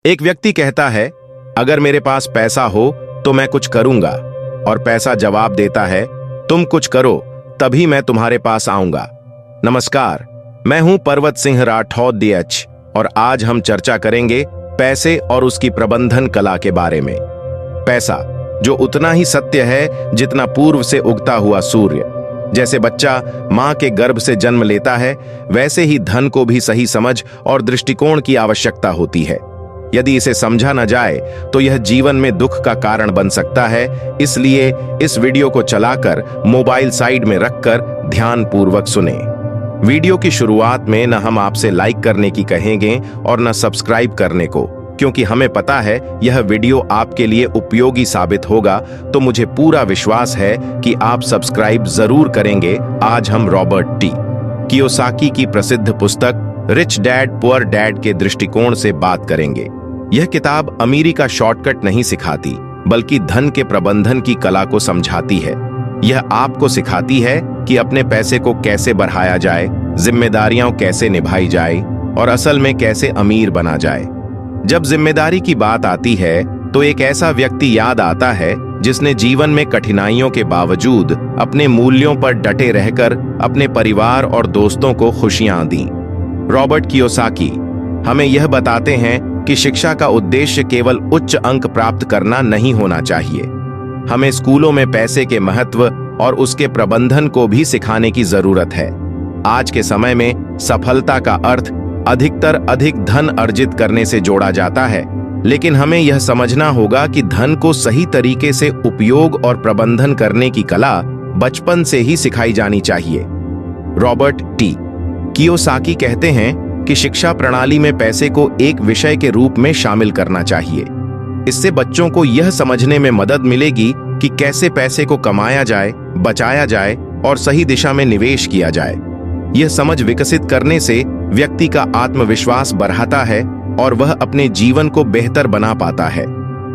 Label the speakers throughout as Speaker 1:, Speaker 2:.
Speaker 1: एक व्यक्ति कहता है, अगर मेरे पास पैसा हो तो मैं कुछ करूंगा, और पैसा जवाब देता है, तुम कुछ करो तभी मैं तुम्हारे पास आऊंगा। नमस्कार, मैं हूं पर्वत सिंह राठौर DH, और आज हम चर्चा करेंगे पैसे और उसकी प्रबंधन कला के बारे में। पैसा जो उतना ही सत्य है जितना पूर्व से उगता हुआ सूर्य। जैसे बच्चा मां के गर्भ से जन्म लेता है, वैसे ही धन को भी सही समझ और दृष्टिकोण की आवश्यकता होती है। यदि इसे समझा न जाए तो यह जीवन में दुख का कारण बन सकता है। इसलिए इस वीडियो को चलाकर मोबाइल साइड में रखकर ध्यानपूर्वक सुने। वीडियो की शुरुआत में न हम आपसे लाइक करने की कहेंगे और न सब्सक्राइब करने को, क्योंकि हमें पता है यह वीडियो आपके लिए उपयोगी साबित होगा, तो मुझे पूरा विश्वास है कि आप सब्सक्राइब जरूर करेंगे। आज हम रॉबर्ट T. कियोसाकी की प्रसिद्ध पुस्तक रिच डैड पुअर डैड के दृष्टिकोण से बात करेंगे। यह किताब अमीरी का शॉर्टकट नहीं सिखाती, बल्कि धन के प्रबंधन की कला को समझाती है। यह आपको सिखाती है कि अपने पैसे को कैसे बढ़ाया जाए, जिम्मेदारियां कैसे निभाई जाए और असल में कैसे अमीर बना जाए। जब जिम्मेदारी की बात आती है तो एक ऐसा व्यक्ति याद आता है जिसने जीवन में कठिनाइयों के बावजूद अपने मूल्यों पर डटे रहकर अपने परिवार और दोस्तों को खुशियां दी। रॉबर्ट कियोसाकी हमें यह बताते हैं कि शिक्षा का उद्देश्य केवल उच्च अंक प्राप्त करना नहीं होना चाहिए। हमें स्कूलों में पैसे के महत्व और उसके प्रबंधन को भी सिखाने की जरूरत है। आज के समय में सफलता का अर्थ अधिकतर अधिक धन अर्जित करने से जोड़ा जाता है, लेकिन हमें यह समझना होगा कि धन को सही तरीके से उपयोग और प्रबंधन करने की कला बचपन से ही सिखाई जानी चाहिए। Robert T. कियोसाकी कहते हैं कि शिक्षा प्रणाली में पैसे को एक विषय के रूप में शामिल करना चाहिए। इससे बच्चों को यह समझने में मदद मिलेगी कि कैसे पैसे को कमाया जाए, बचाया जाए और सही दिशा में निवेश किया जाए। यह समझ विकसित करने से व्यक्ति का आत्मविश्वास बढ़ाता है और वह अपने जीवन को बेहतर बना पाता है।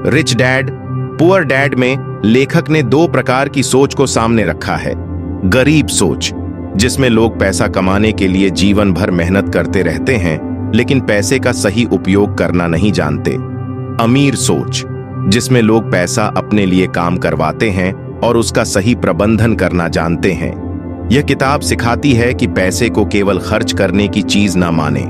Speaker 1: रिच डैड पुअर डैड में लेखक ने दो प्रकार की सोच को सामने रखा है। गरीब सोच, जिसमें लोग पैसा कमाने के लिए जीवन भर मेहनत करते रहते हैं लेकिन पैसे का सही उपयोग करना नहीं जानते। अमीर सोच, जिसमें लोग पैसा अपने लिए काम करवाते हैं और उसका सही प्रबंधन करना जानते हैं। यह किताब सिखाती है कि पैसे को केवल खर्च करने की चीज ना माने,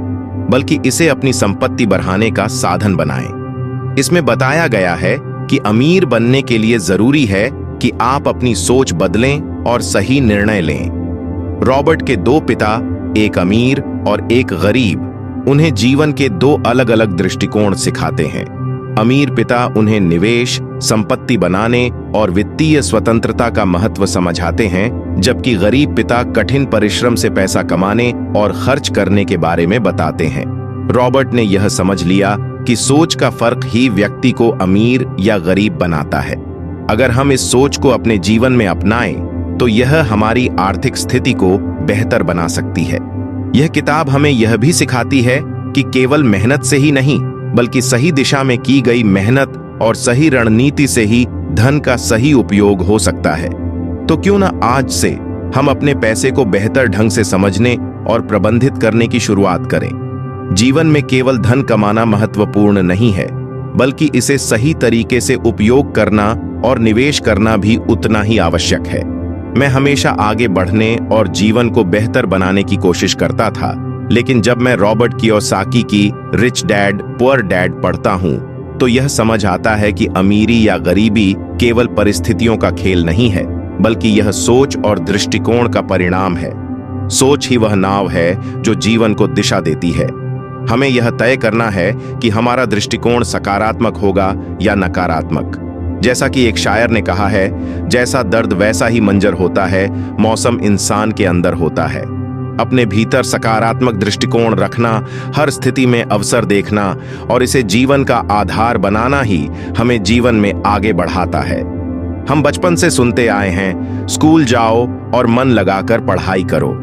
Speaker 1: बल्कि इसे अपनी संपत्ति बढ़ाने का साधन बनाएं। इसमें बताया गया है कि अमीर बनने के लिए जरूरी है कि आप अपनी सोच बदलें और सही निर्णय लें। रॉबर्ट के दो पिता, एक अमीर और एक गरीब, उन्हें जीवन के दो अलग अलग दृष्टिकोण सिखाते हैं। अमीर पिता उन्हें निवेश, संपत्ति बनाने और वित्तीय स्वतंत्रता का महत्व समझाते हैं, जबकि गरीब पिता कठिन परिश्रम से पैसा कमाने और खर्च करने के बारे में बताते हैं। रॉबर्ट ने यह समझ लिया कि सोच का फर्क ही व्यक्ति को अमीर या गरीब बनाता है। अगर हम इस सोच को अपने जीवन में अपनाएं तो यह हमारी आर्थिक स्थिति को बेहतर बना सकती है। यह किताब हमें यह भी सिखाती है कि केवल मेहनत से ही नहीं, बल्कि सही दिशा में की गई मेहनत और सही रणनीति से ही धन का सही उपयोग हो सकता है। तो क्यों ना आज से हम अपने पैसे को बेहतर ढंग से समझने और प्रबंधित करने की शुरुआत करें। जीवन में केवल धन कमाना महत्वपूर्ण नहीं है, बल्कि इसे सही तरीके से उपयोग करना और निवेश करना भी उतना ही आवश्यक है। मैं हमेशा आगे बढ़ने और जीवन को बेहतर बनाने की कोशिश करता था, लेकिन जब मैं रॉबर्ट कियोसाकी की रिच डैड पुअर डैड पढ़ता हूं तो यह समझ आता है कि अमीरी या गरीबी केवल परिस्थितियों का खेल नहीं है, बल्कि यह सोच और दृष्टिकोण का परिणाम है। सोच ही वह नाव है जो जीवन को दिशा देती है। हमें यह तय करना है कि हमारा दृष्टिकोण सकारात्मक होगा या नकारात्मक। जैसा कि एक शायर ने कहा है, जैसा दर्द वैसा ही मंजर होता है, मौसम इंसान के अंदर होता है। अपने भीतर सकारात्मक दृष्टिकोण रखना, हर स्थिति में अवसर देखना और इसे जीवन का आधार बनाना ही हमें जीवन में आगे बढ़ाता है। हम बचपन से सुनते आए हैं, स्कूल जाओ और मन लगाकर पढ़ाई करो।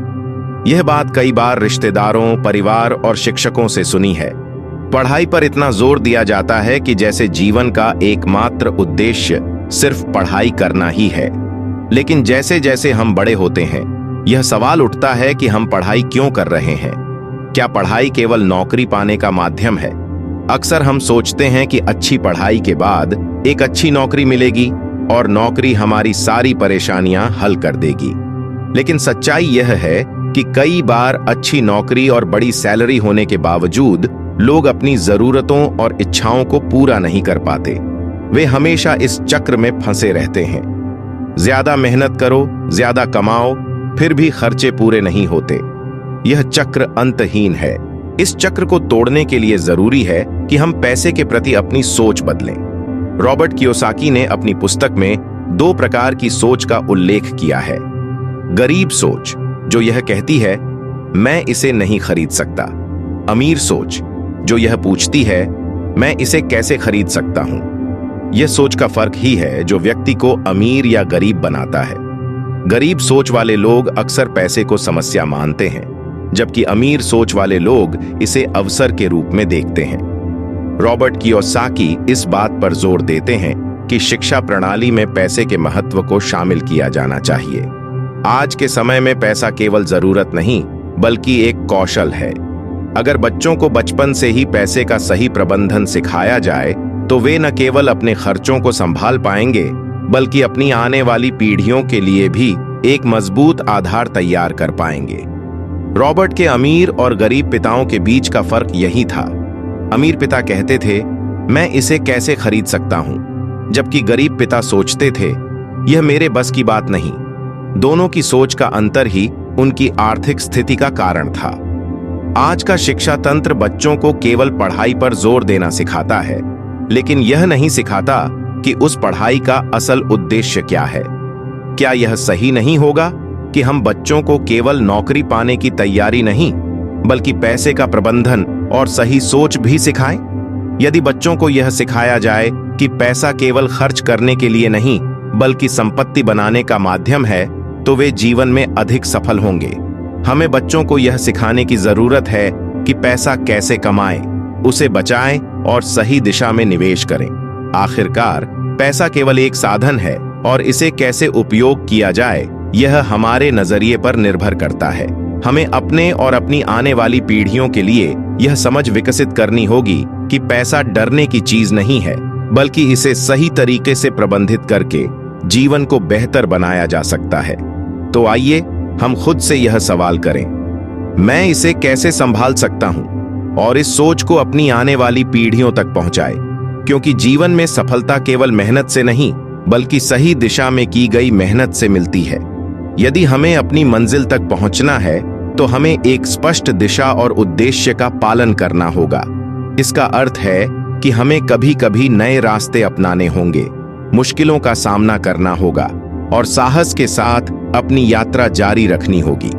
Speaker 1: यह बात कई बार रिश्तेदारों, परिवार और शिक्षकों से सुनी है। पढ़ाई पर इतना जोर दिया जाता है कि जैसे जीवन का एकमात्र उद्देश्य सिर्फ पढ़ाई करना ही है। लेकिन जैसे जैसे हम बड़े होते हैं, यह सवाल उठता है कि हम पढ़ाई क्यों कर रहे हैं। क्या पढ़ाई केवल नौकरी पाने का माध्यम है? अक्सर हम सोचते हैं कि अच्छी पढ़ाई के बाद एक अच्छी नौकरी मिलेगी और नौकरी हमारी सारी परेशानियां हल कर देगी। लेकिन सच्चाई यह है कि कई बार अच्छी नौकरी और बड़ी सैलरी होने के बावजूद लोग अपनी जरूरतों और इच्छाओं को पूरा नहीं कर पाते। वे हमेशा इस चक्र में फंसे रहते हैं। ज्यादा मेहनत करो, ज्यादा कमाओ, फिर भी खर्चे पूरे नहीं होते। यह चक्र अंतहीन है। इस चक्र को तोड़ने के लिए जरूरी है कि हम पैसे के प्रति अपनी सोच बदलें। रॉबर्ट कियोसाकी ने अपनी पुस्तक में 2 प्रकार की सोच का उल्लेख किया है। गरीब सोच, जो यह कहती है मैं इसे नहीं खरीद सकता। अमीर सोच, जो यह पूछती है मैं इसे कैसे खरीद सकता हूं। यह सोच का फर्क ही है जो व्यक्ति को अमीर या गरीब बनाता है। गरीब सोच वाले लोग अक्सर पैसे को समस्या मानते हैं, जबकि अमीर सोच वाले लोग इसे अवसर के रूप में देखते हैं। रॉबर्ट कियोसाकी इस बात पर जोर देते हैं कि शिक्षा प्रणाली में पैसे के महत्व को शामिल किया जाना चाहिए। आज के समय में पैसा केवल जरूरत नहीं, बल्कि एक कौशल है। अगर बच्चों को बचपन से ही पैसे का सही प्रबंधन सिखाया जाए तो वे न केवल अपने खर्चों को संभाल पाएंगे, बल्कि अपनी आने वाली पीढ़ियों के लिए भी एक मजबूत आधार तैयार कर पाएंगे। रॉबर्ट के अमीर और गरीब पिताओं के बीच का फर्क यही था। अमीर पिता कहते थे मैं इसे कैसे खरीद सकता हूं, जबकि गरीब पिता सोचते थे यह मेरे बस की बात नहीं। दोनों की सोच का अंतर ही उनकी आर्थिक स्थिति का कारण था। आज का शिक्षा तंत्र बच्चों को केवल पढ़ाई पर जोर देना सिखाता है, लेकिन यह नहीं सिखाता कि उस पढ़ाई का असल उद्देश्य क्या है। क्या यह सही नहीं होगा कि हम बच्चों को केवल नौकरी पाने की तैयारी नहीं, बल्कि पैसे का प्रबंधन और सही सोच भी सिखाएं? यदि बच्चों को यह सिखाया जाए कि पैसा केवल खर्च करने के लिए नहीं, बल्कि संपत्ति बनाने का माध्यम है, तो वे जीवन में अधिक सफल होंगे। हमें बच्चों को यह सिखाने की जरूरत है कि पैसा कैसे कमाएं, उसे बचाएं और सही दिशा में निवेश करें। आखिरकार पैसा केवल एक साधन है और इसे कैसे उपयोग किया जाए यह हमारे नजरिए पर निर्भर करता है। हमें अपने और अपनी आने वाली पीढ़ियों के लिए यह समझ विकसित करनी होगी कि पैसा डरने की चीज नहीं है, बल्कि इसे सही तरीके से प्रबंधित करके जीवन को बेहतर बनाया जा सकता है। तो आइए हम खुद से यह सवाल करें, मैं इसे कैसे संभाल सकता हूं, और इस सोच को अपनी आने वाली पीढ़ियों तक पहुंचाए। क्योंकि जीवन में सफलता केवल मेहनत से नहीं, बल्कि सही दिशा में की गई मेहनत से मिलती है। यदि हमें अपनी मंजिल तक पहुंचना है तो हमें एक स्पष्ट दिशा और उद्देश्य का पालन करना होगा। इसका अर्थ है कि हमें कभी कभी नए रास्ते अपनाने होंगे, मुश्किलों का सामना करना होगा और साहस के साथ अपनी यात्रा जारी रखनी होगी।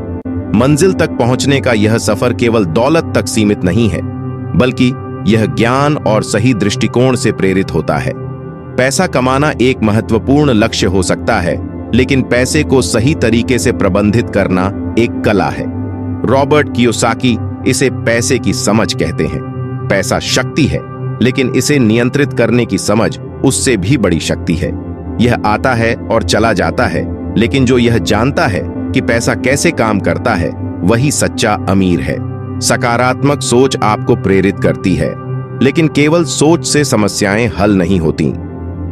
Speaker 1: मंजिल तक पहुंचने का यह सफर केवल दौलत तक सीमित नहीं है, बल्कि यह ज्ञान और सही दृष्टिकोण से प्रेरित होता है। पैसा कमाना एक महत्वपूर्ण लक्ष्य हो सकता है, लेकिन पैसे को सही तरीके से प्रबंधित करना एक कला है। रॉबर्ट कियोसाकी इसे पैसे की समझ कहते हैं। पैसा शक्ति है, लेकिन इसे नियंत्रित करने की समझ उससे भी बड़ी शक्ति है। यह आता है और चला जाता है, लेकिन जो यह जानता है कि पैसा कैसे काम करता है, वही सच्चा अमीर है। सकारात्मक सोच आपको प्रेरित करती है, लेकिन केवल सोच से समस्याएं हल नहीं होती।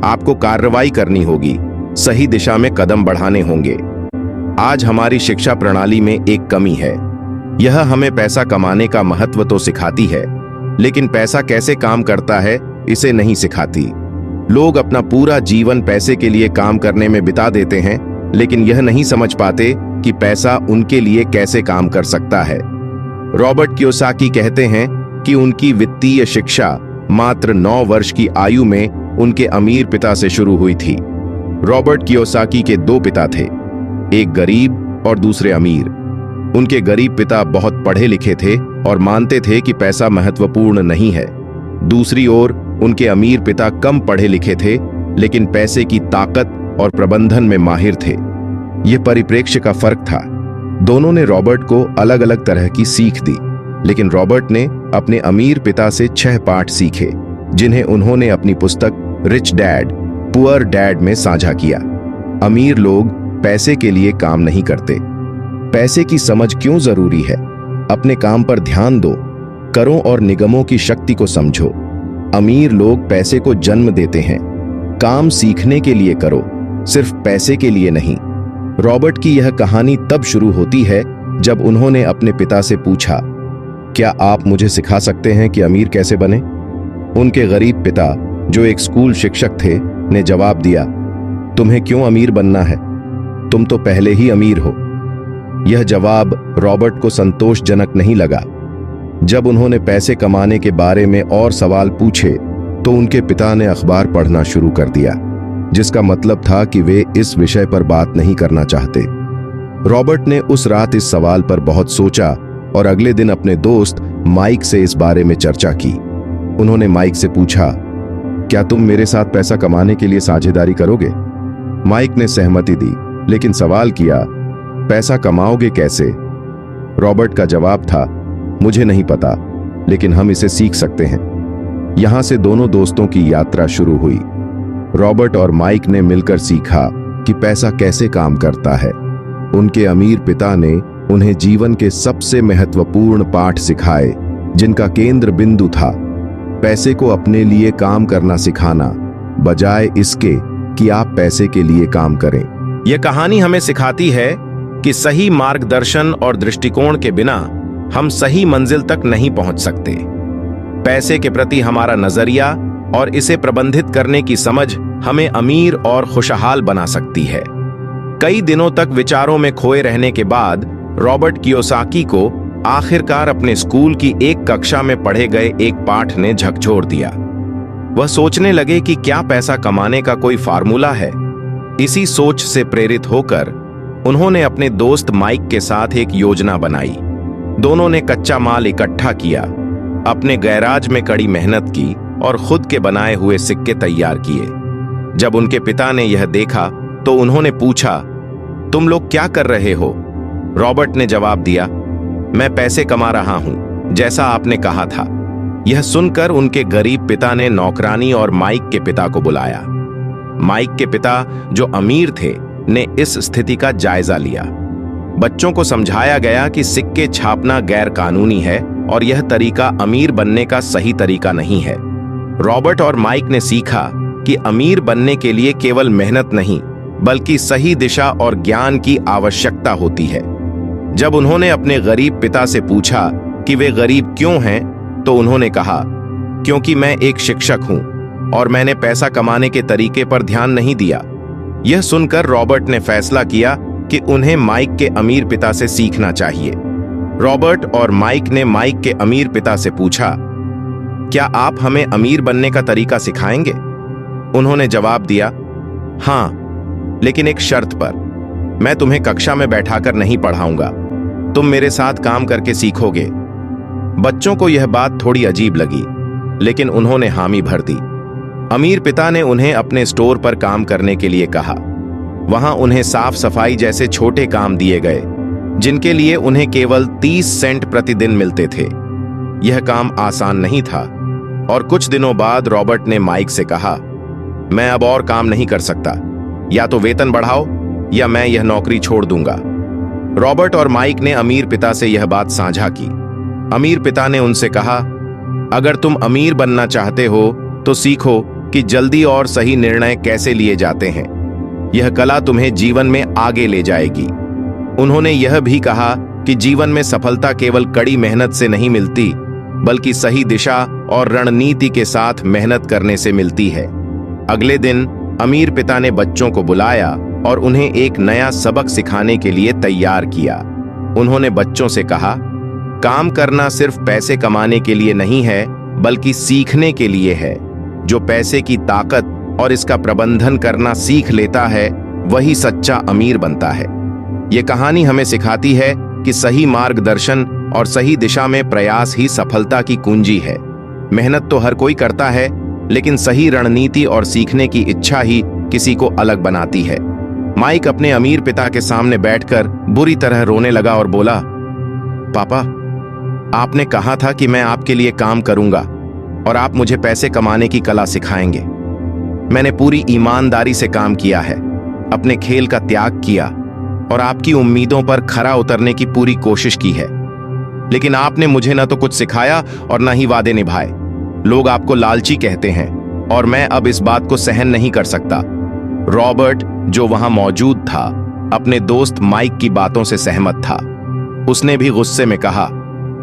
Speaker 1: आपको कार्रवाई करनी होगी, सही दिशा में कदम बढ़ाने होंगे। आज हमारी शिक्षा प्रणाली में एक कमी है। यह हमें पैसा कमाने का महत्व तो सिखाती है, लेकिन पैसा कैसे काम करता है इसे नहीं सिखाती। लोग अपना पूरा जीवन पैसे के लिए काम करने में बिता देते हैं, लेकिन यह नहीं समझ पाते कि पैसा उनके लिए कैसे काम कर सकता है। रॉबर्ट कियोसाकी कहते हैं कि उनकी वित्तीय शिक्षा मात्र 9 वर्ष की आयु में उनके अमीर पिता से शुरू हुई थी। रॉबर्ट कियोसाकी के 2 पिता थे, एक गरीब और दूसरे अमीर। उनके गरीब पिता बहुत पढ़े लिखे थे और मानते थे कि पैसा महत्वपूर्ण नहीं है। दूसरी ओर उनके अमीर पिता कम पढ़े लिखे थे, लेकिन पैसे की ताकत और प्रबंधन में माहिर थे। यह परिप्रेक्ष्य का फर्क था। दोनों ने रॉबर्ट को अलग अलग तरह की सीख दी, लेकिन रॉबर्ट ने अपने अमीर पिता से 6 पाठ सीखे, जिन्हें उन्होंने अपनी पुस्तक रिच डैड पुअर डैड में साझा किया। अमीर लोग पैसे के लिए काम नहीं करते। पैसे की समझ क्यों जरूरी है? अपने काम पर ध्यान दो, करों और निगमों की शक्ति को समझो। अमीर लोग पैसे को जन्म देते हैं। काम सीखने के लिए करो, सिर्फ पैसे के लिए नहीं। रॉबर्ट की यह कहानी तब शुरू होती है जब उन्होंने अपने पिता से पूछा, क्या आप मुझे सिखा सकते हैं कि अमीर कैसे बने? उनके गरीब पिता, जो एक स्कूल शिक्षक थे, ने जवाब दिया, तुम्हें क्यों अमीर बनना है? तुम तो पहले ही अमीर हो। यह जवाब रॉबर्ट को संतोषजनक नहीं लगा। जब उन्होंने पैसे कमाने के बारे में और सवाल पूछे तो उनके पिता ने अखबार पढ़ना शुरू कर दिया, जिसका मतलब था कि वे इस विषय पर बात नहीं करना चाहते। रॉबर्ट ने उस रात इस सवाल पर बहुत सोचा और अगले दिन अपने दोस्त माइक से इस बारे में चर्चा की। उन्होंने माइक से पूछा, क्या तुम मेरे साथ पैसा कमाने के लिए साझेदारी करोगे? माइक ने सहमति दी, लेकिन सवाल किया, पैसा कमाओगे कैसे? रॉबर्ट का जवाब था, मुझे नहीं पता, लेकिन हम इसे सीख सकते हैं। यहां से दोनों दोस्तों की यात्रा शुरू हुई। रॉबर्ट और माइक ने मिलकर सीखा कि पैसा कैसे काम करता है। उनके अमीर पिता ने उन्हें जीवन के सबसे महत्वपूर्ण पाठ सिखाए, जिनका केंद्र बिंदु था पैसे को अपने लिए काम करना सिखाना, बजाय इसके कि आप पैसे के लिए काम करें। यह कहानी हमें सिखाती है कि सही मार्गदर्शन और दृष्टिकोण के बिना हम सही मंजिल तक नहीं पहुंच सकते। पैसे के प्रति हमारा नजरिया और इसे प्रबंधित करने की समझ हमें अमीर और खुशहाल बना सकती है। कई दिनों तक विचारों में खोए रहने के बाद रॉबर्ट कियोसाकी को आखिरकार अपने स्कूल की एक कक्षा में पढ़े गए एक पाठ ने झकझोर दिया। वह सोचने लगे कि क्या पैसा कमाने का कोई फार्मूला है। इसी सोच से प्रेरित होकर उन्होंने अपने दोस्त माइक के साथ एक योजना बनाई। दोनों ने कच्चा माल इकट्ठा किया, अपने गैराज में कड़ी मेहनत की और खुद के बनाए हुए सिक्के तैयार किए। जब उनके पिता ने यह देखा तो उन्होंने पूछा, तुम लोग क्या कर रहे हो? रॉबर्ट ने जवाब दिया, मैं पैसे कमा रहा हूं, जैसा आपने कहा था। यह सुनकर उनके गरीब पिता ने नौकरानी और माइक के पिता को बुलाया। माइक के पिता, जो अमीर थे, ने इस स्थिति का जायजा लिया। बच्चों को समझाया गया कि सिक्के छापना गैर कानूनी है और यह तरीका अमीर बनने का सही तरीका नहीं है। रॉबर्ट और माइक ने सीखा कि अमीर बनने के लिए केवल मेहनत नहीं, बल्कि सही दिशा और ज्ञान की आवश्यकता होती है। जब उन्होंने अपने गरीब पिता से पूछा कि वे गरीब क्यों हैं, तो उन्होंने कहा, क्योंकि मैं एक शिक्षक हूं और मैंने पैसा कमाने के तरीके पर ध्यान नहीं दिया। यह सुनकर रॉबर्ट ने फैसला किया कि उन्हें माइक के अमीर पिता से सीखना चाहिए। रॉबर्ट और माइक ने माइक के अमीर पिता से पूछा, क्या आप हमें अमीर बनने का तरीका सिखाएंगे? उन्होंने जवाब दिया, हां, लेकिन एक शर्त पर। मैं तुम्हें कक्षा में बैठाकर नहीं पढ़ाऊंगा, तुम मेरे साथ काम करके सीखोगे। बच्चों को यह बात थोड़ी अजीब लगी, लेकिन उन्होंने हामी भर दी। अमीर पिता ने उन्हें अपने स्टोर पर काम करने के लिए कहा। वहां उन्हें साफ सफाई जैसे छोटे काम दिए गए, जिनके लिए उन्हें केवल 30 सेंट प्रतिदिन मिलते थे। यह काम आसान नहीं था और कुछ दिनों बाद रॉबर्ट ने माइक से कहा, मैं अब और काम नहीं कर सकता, या तो वेतन बढ़ाओ या मैं यह नौकरी छोड़ दूंगा। रॉबर्ट और माइक ने अमीर पिता से यह बात साझा की। अमीर पिता ने उनसे कहा, अगर तुम अमीर बनना चाहते हो तो सीखो कि जल्दी और सही निर्णय कैसे लिए जाते हैं। यह कला तुम्हें जीवन में आगे ले जाएगी। उन्होंने यह भी कहा कि जीवन में सफलता केवल कड़ी मेहनत से नहीं मिलती, बल्कि सही दिशा और रणनीति के साथ मेहनत करने से मिलती है। अगले दिन अमीर पिता ने बच्चों को बुलाया और उन्हें एक नया सबक सिखाने के लिए तैयार किया। उन्होंने बच्चों से कहा, काम करना सिर्फ पैसे कमाने के लिए नहीं है, बल्कि सीखने के लिए है। जो पैसे की ताकत और इसका प्रबंधन करना सीख लेता है, वही सच्चा अमीर बनता है। यह कहानी हमें सिखाती है कि सही मार्गदर्शन और सही दिशा में प्रयास ही सफलता की कुंजी है। मेहनत तो हर कोई करता है, लेकिन सही रणनीति और सीखने की इच्छा ही किसी को अलग बनाती है। माइक अपने अमीर पिता के सामने बैठकर बुरी तरह रोने लगा और बोला, पापा, आपने कहा था कि मैं आपके लिए काम करूंगा और आप मुझे पैसे कमाने की कला सिखाएंगे। मैंने पूरी ईमानदारी से काम किया है, अपने खेल का त्याग किया और आपकी उम्मीदों पर खरा उतरने की पूरी कोशिश की है। लेकिन आपने मुझे न तो कुछ सिखाया और न ही वादे निभाए। लोग आपको लालची कहते हैं और मैं अब इस बात को सहन नहीं कर सकता। रॉबर्ट, जो वहां मौजूद था, अपने दोस्त माइक की बातों से सहमत था। उसने भी गुस्से में कहा,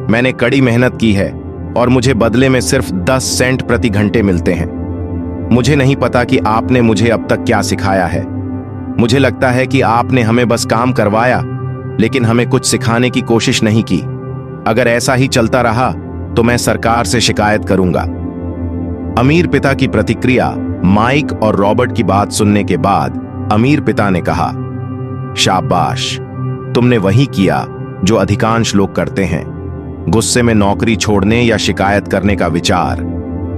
Speaker 1: मैंने कड़ी मेहनत की है और मुझे बदले में सिर्फ 10 सेंट प्रति घंटे मिलते हैं। मुझे नहीं पता कि आपने मुझे अब तक क्या सिखाया है। मुझे लगता है कि आपने हमें बस काम करवाया, लेकिन हमें कुछ सिखाने की कोशिश नहीं की। अगर ऐसा ही चलता रहा तो मैं सरकार से शिकायत करूंगा। अमीर पिता की प्रतिक्रिया। माइक और रॉबर्ट की बात सुनने के बाद अमीर पिता ने कहा, शाबाश, तुमने वही किया जो अधिकांश लोग करते हैं, गुस्से में नौकरी छोड़ने या शिकायत करने का विचार।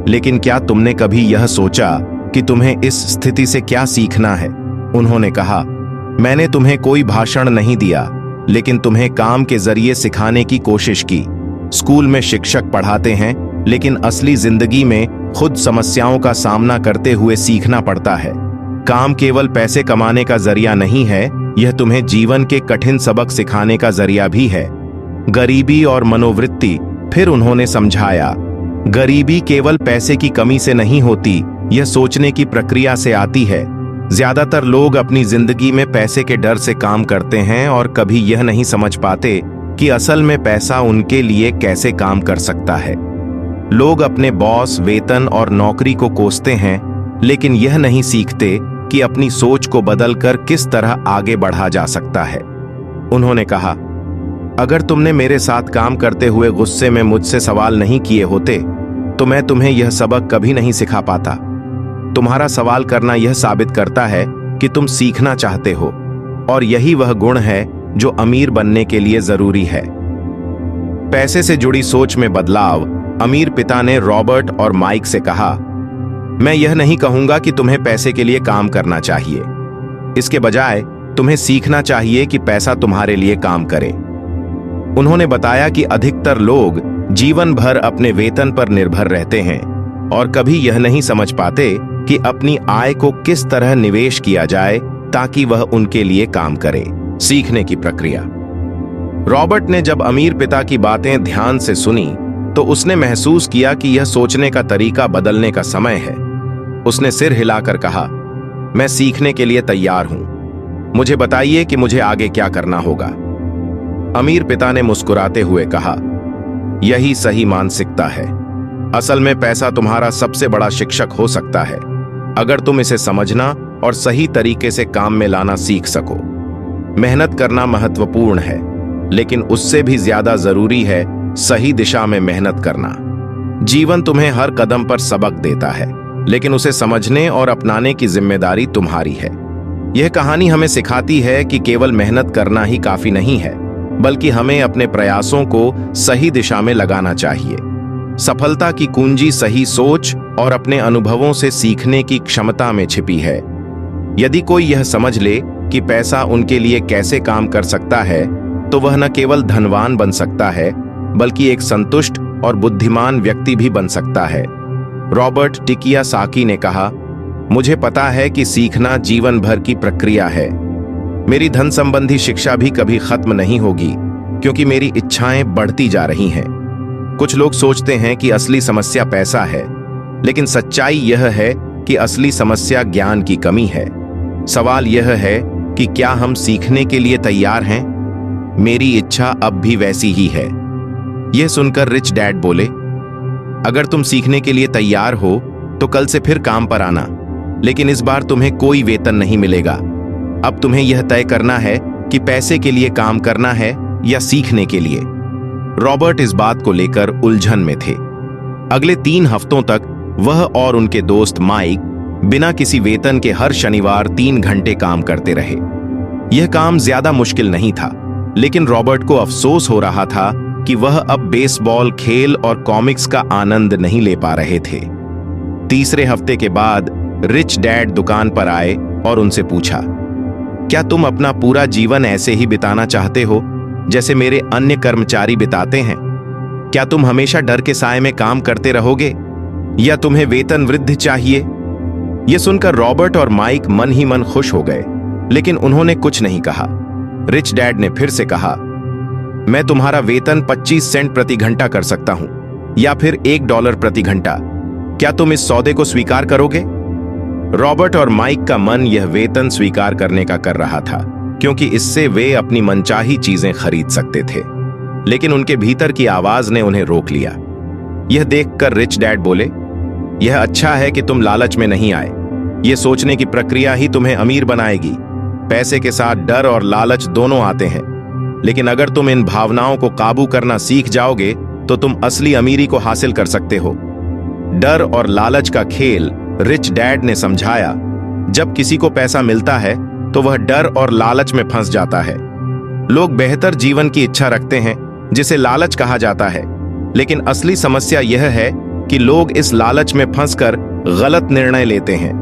Speaker 1: लेकिन क्या तुमने कभी यह सोचा कि तुम्हें इस स्थिति से क्या सीखना है? उन्होंने कहा, मैंने तुम्हें कोई भाषण नहीं दिया, लेकिन तुम्हें काम के जरिए सिखाने की कोशिश की। स्कूल में शिक्षक पढ़ाते हैं, लेकिन असली जिंदगी में खुद समस्याओं का सामना करते हुए सीखना पड़ता है। काम केवल पैसे कमाने का जरिया नहीं है, यह तुम्हें जीवन के कठिन सबक सिखाने का जरिया भी है। गरीबी और मनोवृत्ति। फिर उन्होंने समझाया, गरीबी केवल पैसे की कमी से नहीं होती, यह सोचने की प्रक्रिया से आती है। ज्यादातर लोग अपनी जिंदगी में पैसे के डर से काम करते हैं और कभी यह नहीं समझ पाते कि असल में पैसा उनके लिए कैसे काम कर सकता है। लोग अपने बॉस, वेतन और नौकरी को कोसते हैं, लेकिन यह नहीं सीखते कि अपनी सोच को बदलकर किस तरह आगे बढ़ा जा सकता है। उन्होंने कहा, अगर तुमने मेरे साथ काम करते हुए गुस्से में मुझसे सवाल नहीं किए होते तो मैं तुम्हें यह सबक कभी नहीं सिखा पाता। तुम्हारा सवाल करना यह साबित करता है कि तुम सीखना चाहते हो, और यही वह गुण है जो अमीर बनने के लिए जरूरी है। पैसे से जुड़ी सोच में बदलाव। अमीर पिता ने रॉबर्ट और माइक से कहा, मैं यह नहीं कहूंगा कि तुम्हें पैसे के लिए काम करना चाहिए। इसके बजाय तुम्हें सीखना चाहिए कि पैसा तुम्हारे लिए काम करे। उन्होंने बताया कि अधिकतर लोग जीवन भर अपने वेतन पर निर्भर रहते हैं और कभी यह नहीं समझ पाते कि अपनी आय को किस तरह निवेश किया जाए ताकि वह उनके लिए काम करे। सीखने की प्रक्रिया। रॉबर्ट ने जब अमीर पिता की बातें ध्यान से सुनी तो उसने महसूस किया कि यह सोचने का तरीका बदलने का समय है। उसने सिर हिलाकर कहा, मैं सीखने के लिए तैयार हूं। मुझे बताइए कि मुझे आगे क्या करना होगा। अमीर पिता ने मुस्कुराते हुए कहा, यही सही मानसिकता है। असल में पैसा तुम्हारा सबसे बड़ा शिक्षक हो सकता है, अगर तुम इसे समझना और सही तरीके से काम में लाना सीख सको। मेहनत करना महत्वपूर्ण है, लेकिन उससे भी ज्यादा जरूरी है सही दिशा में मेहनत करना। जीवन तुम्हें हर कदम पर सबक देता है, लेकिन उसे समझने और अपनाने की जिम्मेदारी तुम्हारी है। यह कहानी हमें सिखाती है कि केवल मेहनत करना ही काफी नहीं है, बल्कि हमें अपने प्रयासों को सही दिशा में लगाना चाहिए। सफलता की कुंजी सही सोच और अपने अनुभवों से सीखने की क्षमता में छिपी है। यदि कोई यह समझ ले कि पैसा उनके लिए कैसे काम कर सकता है, तो वह न केवल धनवान बन सकता है, बल्कि एक संतुष्ट और बुद्धिमान व्यक्ति भी बन सकता है। रॉबर्ट कियोसाकी ने कहा, मुझे पता है कि सीखना जीवन भर की प्रक्रिया है। मेरी धन संबंधी शिक्षा भी कभी खत्म नहीं होगी, क्योंकि मेरी इच्छाएं बढ़ती जा रही हैं। कुछ लोग सोचते हैं कि असली समस्या पैसा है, लेकिन सच्चाई यह है कि असली समस्या ज्ञान की कमी है। सवाल यह है कि क्या हम सीखने के लिए तैयार हैं? मेरी इच्छा अब भी वैसी ही है। यह सुनकर रिच डैड बोले, अगर तुम सीखने के लिए तैयार हो तो कल से फिर काम पर आना, लेकिन इस बार तुम्हें कोई वेतन नहीं मिलेगा। अब तुम्हें यह तय करना है कि पैसे के लिए काम करना है या सीखने के लिए। रॉबर्ट इस बात को लेकर उलझन में थे। अगले 3 हफ्तों तक वह और उनके दोस्त माइक बिना किसी वेतन के हर शनिवार 3 घंटे काम करते रहे। यह काम ज्यादा मुश्किल नहीं था, लेकिन रॉबर्ट को अफसोस हो रहा था कि वह अब बेसबॉल खेल और कॉमिक्स का आनंद नहीं ले पा रहे थे। तीसरे हफ्ते के बाद रिच डैड दुकान पर आए और उनसे पूछा, क्या तुम अपना पूरा जीवन ऐसे ही बिताना चाहते हो जैसे मेरे अन्य कर्मचारी बिताते हैं? क्या तुम हमेशा डर के साए में काम करते रहोगे या तुम्हें वेतन वृद्धि चाहिए? यह सुनकर रॉबर्ट और माइक मन ही मन खुश हो गए, लेकिन उन्होंने कुछ नहीं कहा। रिच डैड ने फिर से कहा, मैं तुम्हारा वेतन 25 सेंट प्रति घंटा कर सकता हूं या फिर $1 प्रति घंटा, क्या तुम इस सौदे को स्वीकार करोगे? रॉबर्ट और माइक का मन यह वेतन स्वीकार करने का कर रहा था, क्योंकि इससे वे अपनी मनचाही चीजें खरीद सकते थे। लेकिन उनके भीतर की आवाज ने उन्हें रोक लिया। यह देखकर रिच डैड बोले, यह अच्छा है कि तुम लालच में नहीं आए। यह सोचने की प्रक्रिया ही तुम्हें अमीर बनाएगी। पैसे के साथ डर और लालच दोनों आते हैं, लेकिन अगर तुम इन भावनाओं को काबू करना सीख जाओगे तो तुम असली अमीरी को हासिल कर सकते हो। डर और लालच का खेल रिच डैड ने समझाया। जब किसी को पैसा मिलता है तो वह डर और लालच में फंस जाता है। लोग बेहतर जीवन की इच्छा रखते हैं, जिसे लालच कहा जाता है, लेकिन असली समस्या यह है कि लोग इस लालच में फंसकर गलत निर्णय लेते हैं।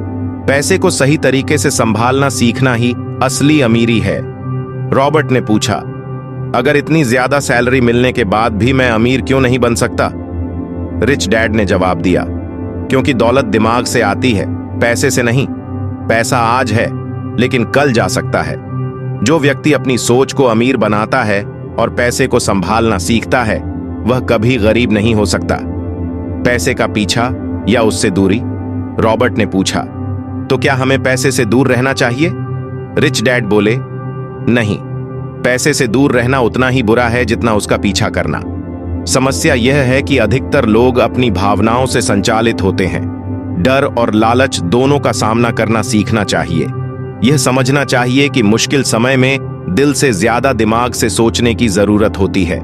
Speaker 1: पैसे को सही तरीके से संभालना सीखना ही असली अमीरी है। रॉबर्ट ने पूछा, अगर इतनी ज्यादा सैलरी मिलने के बाद भी मैं अमीर क्यों नहीं बन सकता? रिच डैड ने जवाब दिया, क्योंकि दौलत दिमाग से आती है, पैसे से नहीं। पैसा आज है, लेकिन कल जा सकता है। जो व्यक्ति अपनी सोच को अमीर बनाता है और पैसे को संभालना सीखता है, वह कभी गरीब नहीं हो सकता। पैसे का पीछा या उससे दूरी? रॉबर्ट ने पूछा। तो क्या हमें पैसे से दूर रहना चाहिए? रिच डैड बोले, नहीं, पैसे से दूर रहना उतना ही बुरा है जितना उसका पीछा करना। समस्या यह है कि अधिकतर लोग अपनी भावनाओं से संचालित होते हैं। डर और लालच दोनों का सामना करना सीखना चाहिए। यह समझना चाहिए कि मुश्किल समय में दिल से ज्यादा दिमाग से सोचने की जरूरत होती है।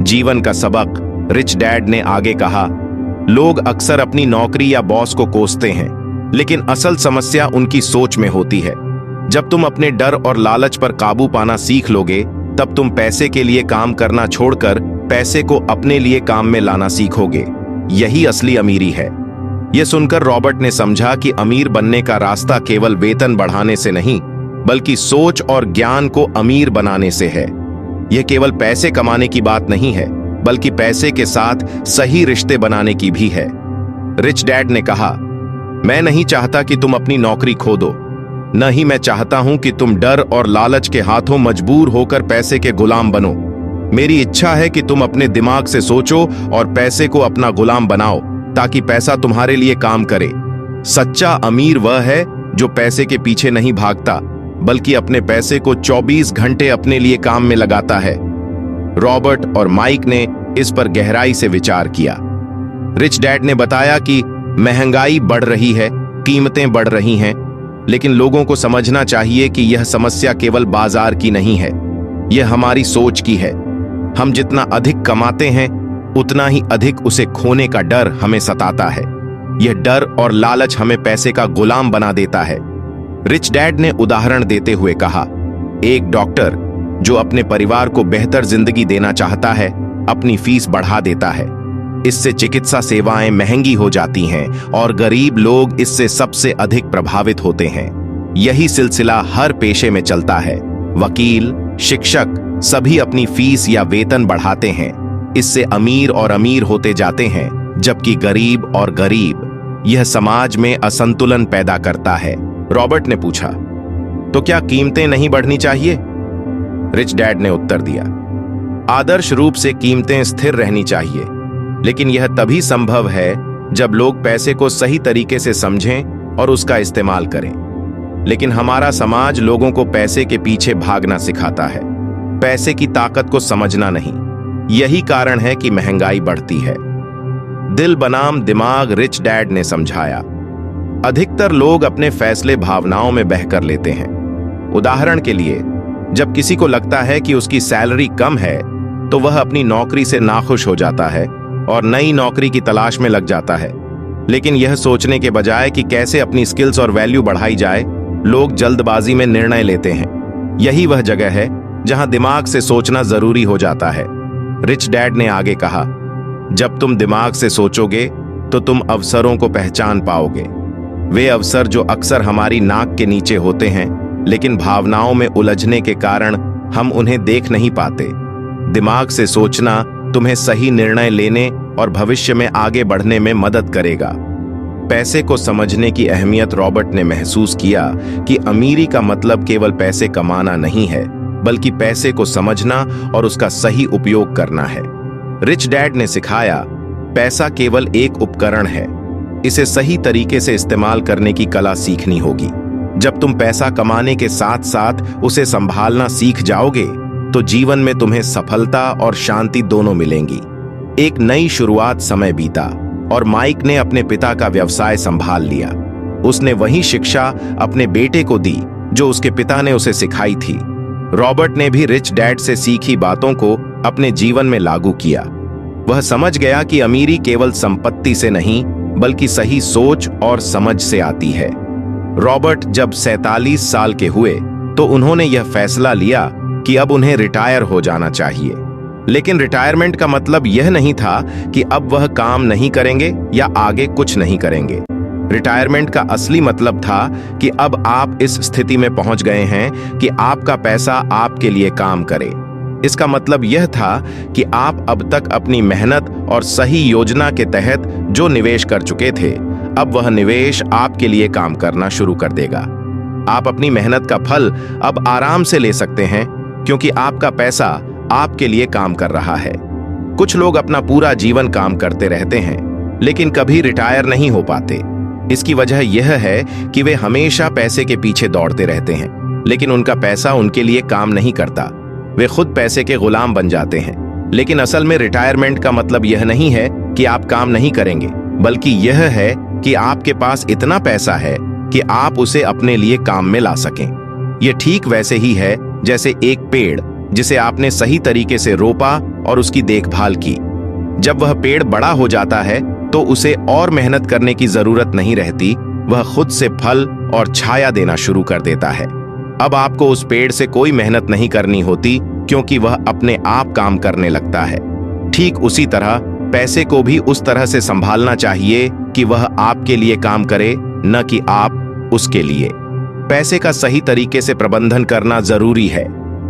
Speaker 1: जीवन का सबक रिच डैड ने आगे कहा, लोग अक्सर अपनी नौकरी या बॉस को कोसते हैं, लेकिन असल समस्या उनकी सोच में होती है। जब तुम अपने डर और लालच पर काबू पाना सीख लोगे, तब तुम पैसे के लिए काम करना छोड़कर पैसे को अपने लिए काम में लाना सीखोगे। यही असली अमीरी है। यह सुनकर रॉबर्ट ने समझा कि अमीर बनने का रास्ता केवल वेतन बढ़ाने से नहीं, बल्कि सोच और ज्ञान को अमीर बनाने से है। यह केवल पैसे कमाने की बात नहीं है, बल्कि पैसे के साथ सही रिश्ते बनाने की भी है। रिच डैड ने कहा, मैं नहीं चाहता कि तुम अपनी नौकरी खो दो, न ही मैं चाहता हूं कि तुम डर और लालच के हाथों मजबूर होकर पैसे के गुलाम बनो। मेरी इच्छा है कि तुम अपने दिमाग से सोचो और पैसे को अपना गुलाम बनाओ, ताकि पैसा तुम्हारे लिए काम करे। सच्चा अमीर वह है जो पैसे के पीछे नहीं भागता, बल्कि अपने पैसे को 24 घंटे अपने लिए काम में लगाता है। रॉबर्ट और माइक ने इस पर गहराई से विचार किया। रिच डैड ने बताया कि महंगाई बढ़ रही है, कीमतें बढ़ रही हैं, लेकिन लोगों को समझना चाहिए कि यह समस्या केवल बाजार की नहीं है, यह हमारी सोच की है। हम जितना अधिक कमाते हैं, उतना ही अधिक उसे खोने का डर हमें सताता है। यह डर और लालच हमें पैसे का गुलाम बना देता है। रिच डैड ने उदाहरण देते हुए कहा, एक डॉक्टर जो अपने परिवार को बेहतर जिंदगी देना चाहता है, अपनी फीस बढ़ा देता है। इससे चिकित्सा सेवाएं महंगी हो जाती हैं और गरीब लोग इससे सबसे अधिक प्रभावित होते हैं। यही सिलसिला हर पेशे में चलता है। वकील, शिक्षक सभी अपनी फीस या वेतन बढ़ाते हैं। इससे अमीर और अमीर होते जाते हैं, जबकि गरीब और गरीब। यह समाज में असंतुलन पैदा करता है। रॉबर्ट ने पूछा, तो क्या कीमतें नहीं बढ़नी चाहिए? रिच डैड ने उत्तर दिया, आदर्श रूप से कीमतें स्थिर रहनी चाहिए, लेकिन यह तभी संभव है जब लोग पैसे को सही तरीके से समझें और उसका इस्तेमाल करें। लेकिन हमारा समाज लोगों को पैसे के पीछे भागना सिखाता है, पैसे की ताकत को समझना नहीं। यही कारण है कि महंगाई बढ़ती है। दिल बनाम दिमाग रिच डैड ने समझाया। अधिकतर लोग अपने फैसले भावनाओं में बहकर लेते हैं। उदाहरण के लिए, जब किसी को लगता है कि उसकी सैलरी कम है, तो वह अपनी नौकरी से नाखुश हो जाता है और नई नौकरी की तलाश में लग जाता है। लेकिन यह सोचने के बजाय कि कैसे अपनी स्किल्स और वैल्यू बढ़ाई जाए, लोग जल्दबाजी में निर्णय लेते हैं। यही वह जगह है जहां दिमाग से सोचना जरूरी हो जाता है। रिच डैड ने आगे कहा, जब तुम दिमाग से सोचोगे तो तुम अवसरों को पहचान पाओगे। वे अवसर जो अक्सर हमारी नाक के नीचे होते हैं, लेकिन भावनाओं में उलझने के कारण हम उन्हें देख नहीं पाते। दिमाग से सोचना तुम्हें सही निर्णय लेने और भविष्य में आगे बढ़ने में मदद करेगा। पैसे को समझने की अहमियत रॉबर्ट ने महसूस किया कि अमीरी का मतलब केवल पैसे कमाना नहीं है, बल्कि पैसे को समझना और उसका सही उपयोग करना है। रिच डैड ने सिखाया, पैसा केवल एक उपकरण है, इसे सही तरीके से इस्तेमाल करने की कला सीखनी होगी। जब तुम पैसा कमाने के साथ साथ उसे संभालना सीख जाओगे तो जीवन में तुम्हें सफलता और शांति दोनों मिलेंगी। एक नई शुरुआत समय बीता और माइक ने अपने पिता का व्यवसाय संभाल लिया। उसने वही शिक्षा अपने बेटे को दी जो उसके पिता ने उसे सिखाई थी। रॉबर्ट ने भी रिच डैड से सीखी बातों को अपने जीवन में लागू किया। वह समझ गया कि अमीरी केवल संपत्ति से नहीं बल्कि सही सोच और समझ से आती है। रॉबर्ट जब 47 साल के हुए तो उन्होंने यह फैसला लिया कि अब उन्हें रिटायर हो जाना चाहिए। लेकिन रिटायरमेंट का मतलब यह नहीं था कि अब वह काम नहीं करेंगे या आगे कुछ नहीं करेंगे। रिटायरमेंट का असली मतलब था कि अब आप इस स्थिति में पहुंच गए हैं कि आपका पैसा आपके लिए काम करे। इसका मतलब यह था कि आप अब तक अपनी मेहनत और सही योजना के तहत जो निवेश कर चुके थे, अब वह निवेश आपके लिए काम करना शुरू कर देगा। आप अपनी मेहनत का फल अब आराम से ले सकते हैं क्योंकि आपका पैसा आपके लिए काम कर रहा है। कुछ लोग अपना पूरा जीवन काम करते रहते हैं लेकिन कभी रिटायर नहीं हो पाते। इसकी वजह यह है कि वे हमेशा पैसे के पीछे दौड़ते रहते हैं, लेकिन उनका पैसा उनके लिए काम नहीं करता। वे खुद पैसे के गुलाम बन जाते हैं। लेकिन असल में रिटायरमेंट का मतलब यह नहीं है कि आप काम नहीं करेंगे, बल्कि यह है कि आपके पास इतना पैसा है कि आप उसे अपने लिए काम में ला सकें। यह ठीक वैसे ही है जैसे एक पेड़ जिसे आपने सही तरीके से रोपा और उसकी देखभाल की। जब वह पेड़ बड़ा हो जाता है तो उसे और मेहनत करने की जरूरत नहीं रहती, वह खुद से फल और छाया देना शुरू कर देता है। अब आपको उस पेड़ से कोई मेहनत नहीं करनी होती क्योंकि वह अपने आप काम करने लगता है। ठीक उसी तरह पैसे को भी उस तरह से संभालना चाहिए कि वह आपके लिए काम करे, न कि आप उसके लिए। पैसे का सही तरीके से प्रबंधन करना जरूरी है।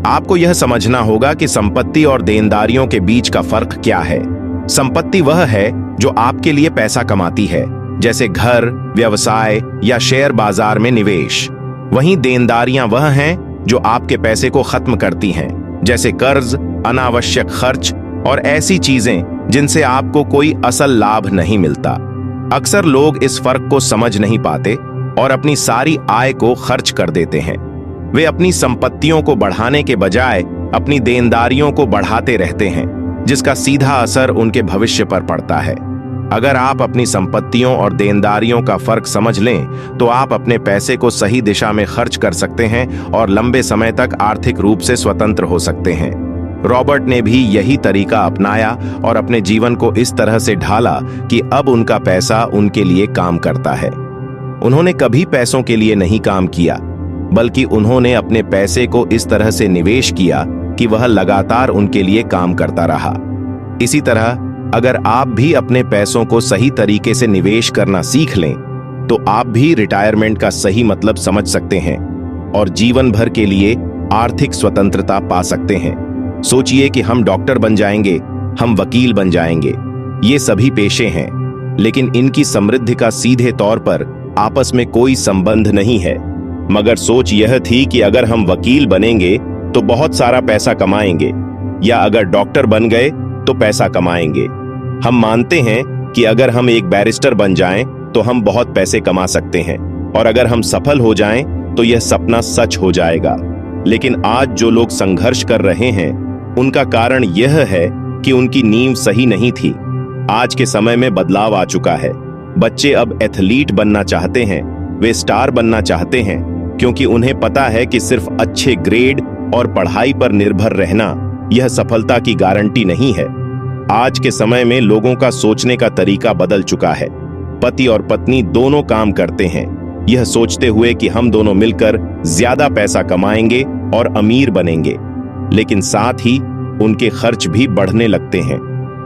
Speaker 1: आपको यह समझना होगा कि संपत्ति और देनदारियों के बीच का फर्क क्या है। संपत्ति वह है जो आपके लिए पैसा कमाती है, जैसे घर, व्यवसाय या शेयर बाजार में निवेश। वहीं देनदारियां वह हैं जो आपके पैसे को खत्म करती हैं, जैसे कर्ज, अनावश्यक खर्च और ऐसी चीजें जिनसे आपको कोई असल लाभ नहीं मिलता। अक्सर लोग इस फर्क को समझ नहीं पाते और अपनी सारी आय को खर्च कर देते हैं। वे अपनी संपत्तियों को बढ़ाने के बजाय अपनी देनदारियों को बढ़ाते रहते हैं, जिसका सीधा असर उनके भविष्य पर पड़ता है। अगर आप अपनी संपत्तियों और देनदारियों का फर्क समझ लें तो आप अपने पैसे को सही दिशा में खर्च कर सकते हैं और लंबे समय तक आर्थिक रूप से स्वतंत्र हो सकते हैं। रॉबर्ट ने भी यही तरीका अपनाया और अपने जीवन को इस तरह से ढाला कि अब उनका पैसा उनके लिए काम करता है। उन्होंने कभी पैसों के लिए नहीं काम किया, बल्कि उन्होंने अपने पैसे को इस तरह से निवेश किया कि वह लगातार उनके लिए काम करता रहा। इसी तरह अगर आप भी अपने पैसों को सही तरीके से निवेश करना सीख लें तो आप भी रिटायरमेंट का सही मतलब समझ सकते हैं और जीवन भर के लिए आर्थिक स्वतंत्रता पा सकते हैं। सोचिए कि हम डॉक्टर बन जाएंगे, हम वकील बन जाएंगे। ये सभी पेशे हैं, लेकिन इनकी समृद्धि का सीधे तौर पर आपस में कोई संबंध नहीं है। मगर सोच यह थी कि अगर हम वकील बनेंगे तो बहुत सारा पैसा कमाएंगे, या अगर डॉक्टर बन गए तो पैसा कमाएंगे। हम मानते हैं कि अगर हम एक बैरिस्टर बन जाएं तो हम बहुत पैसे कमा सकते हैं, और अगर हम सफल हो जाएं तो यह सपना सच हो जाएगा। लेकिन आज जो लोग संघर्ष कर रहे हैं उनका कारण यह है कि उनकी नींव सही नहीं थी। आज के समय में बदलाव आ चुका है। बच्चे अब एथलीट बनना चाहते हैं, वे स्टार बनना चाहते हैं, क्योंकि उन्हें पता है कि सिर्फ अच्छे ग्रेड और पढ़ाई पर निर्भर रहना यह सफलता की गारंटी नहीं है। आज के समय में लोगों का सोचने का तरीका बदल चुका है। पति और पत्नी दोनों काम करते हैं, यह सोचते हुए कि हम दोनों मिलकर ज्यादा पैसा कमाएंगे और अमीर बनेंगे, लेकिन साथ ही उनके खर्च भी बढ़ने लगते हैं।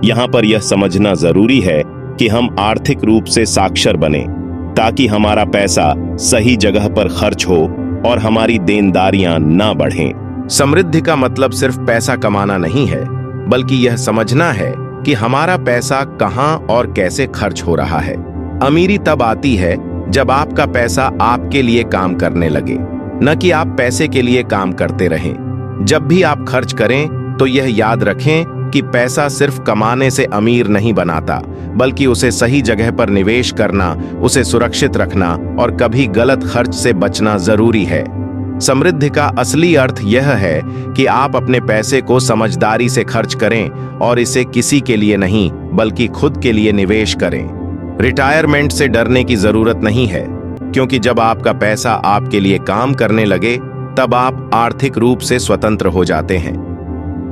Speaker 1: यहाँ पर यह समझना जरूरी है कि हम आर्थिक रूप से साक्षर बने ताकि हमारा पैसा सही जगह पर खर्च हो और हमारी देनदारियां ना बढ़ें। समृद्धि का मतलब सिर्फ पैसा कमाना नहीं है, बल्कि यह समझना है कि हमारा पैसा कहां और कैसे खर्च हो रहा है। अमीरी तब आती है जब आपका पैसा आपके लिए काम करने लगे, न कि आप पैसे के लिए काम करते रहें। जब भी आप खर्च करें तो यह याद रखें कि पैसा सिर्फ कमाने से अमीर नहीं बनाता, बल्कि उसे सही जगह पर निवेश करना, उसे सुरक्षित रखना और कभी गलत खर्च से बचना जरूरी है। समृद्धि का असली अर्थ यह है कि आप अपने पैसे को समझदारी से खर्च करें और इसे किसी के लिए नहीं बल्कि खुद के लिए निवेश करें। रिटायरमेंट से डरने की जरूरत नहीं है, क्योंकि जब आपका पैसा आपके लिए काम करने लगे तब आप आर्थिक रूप से स्वतंत्र हो जाते हैं।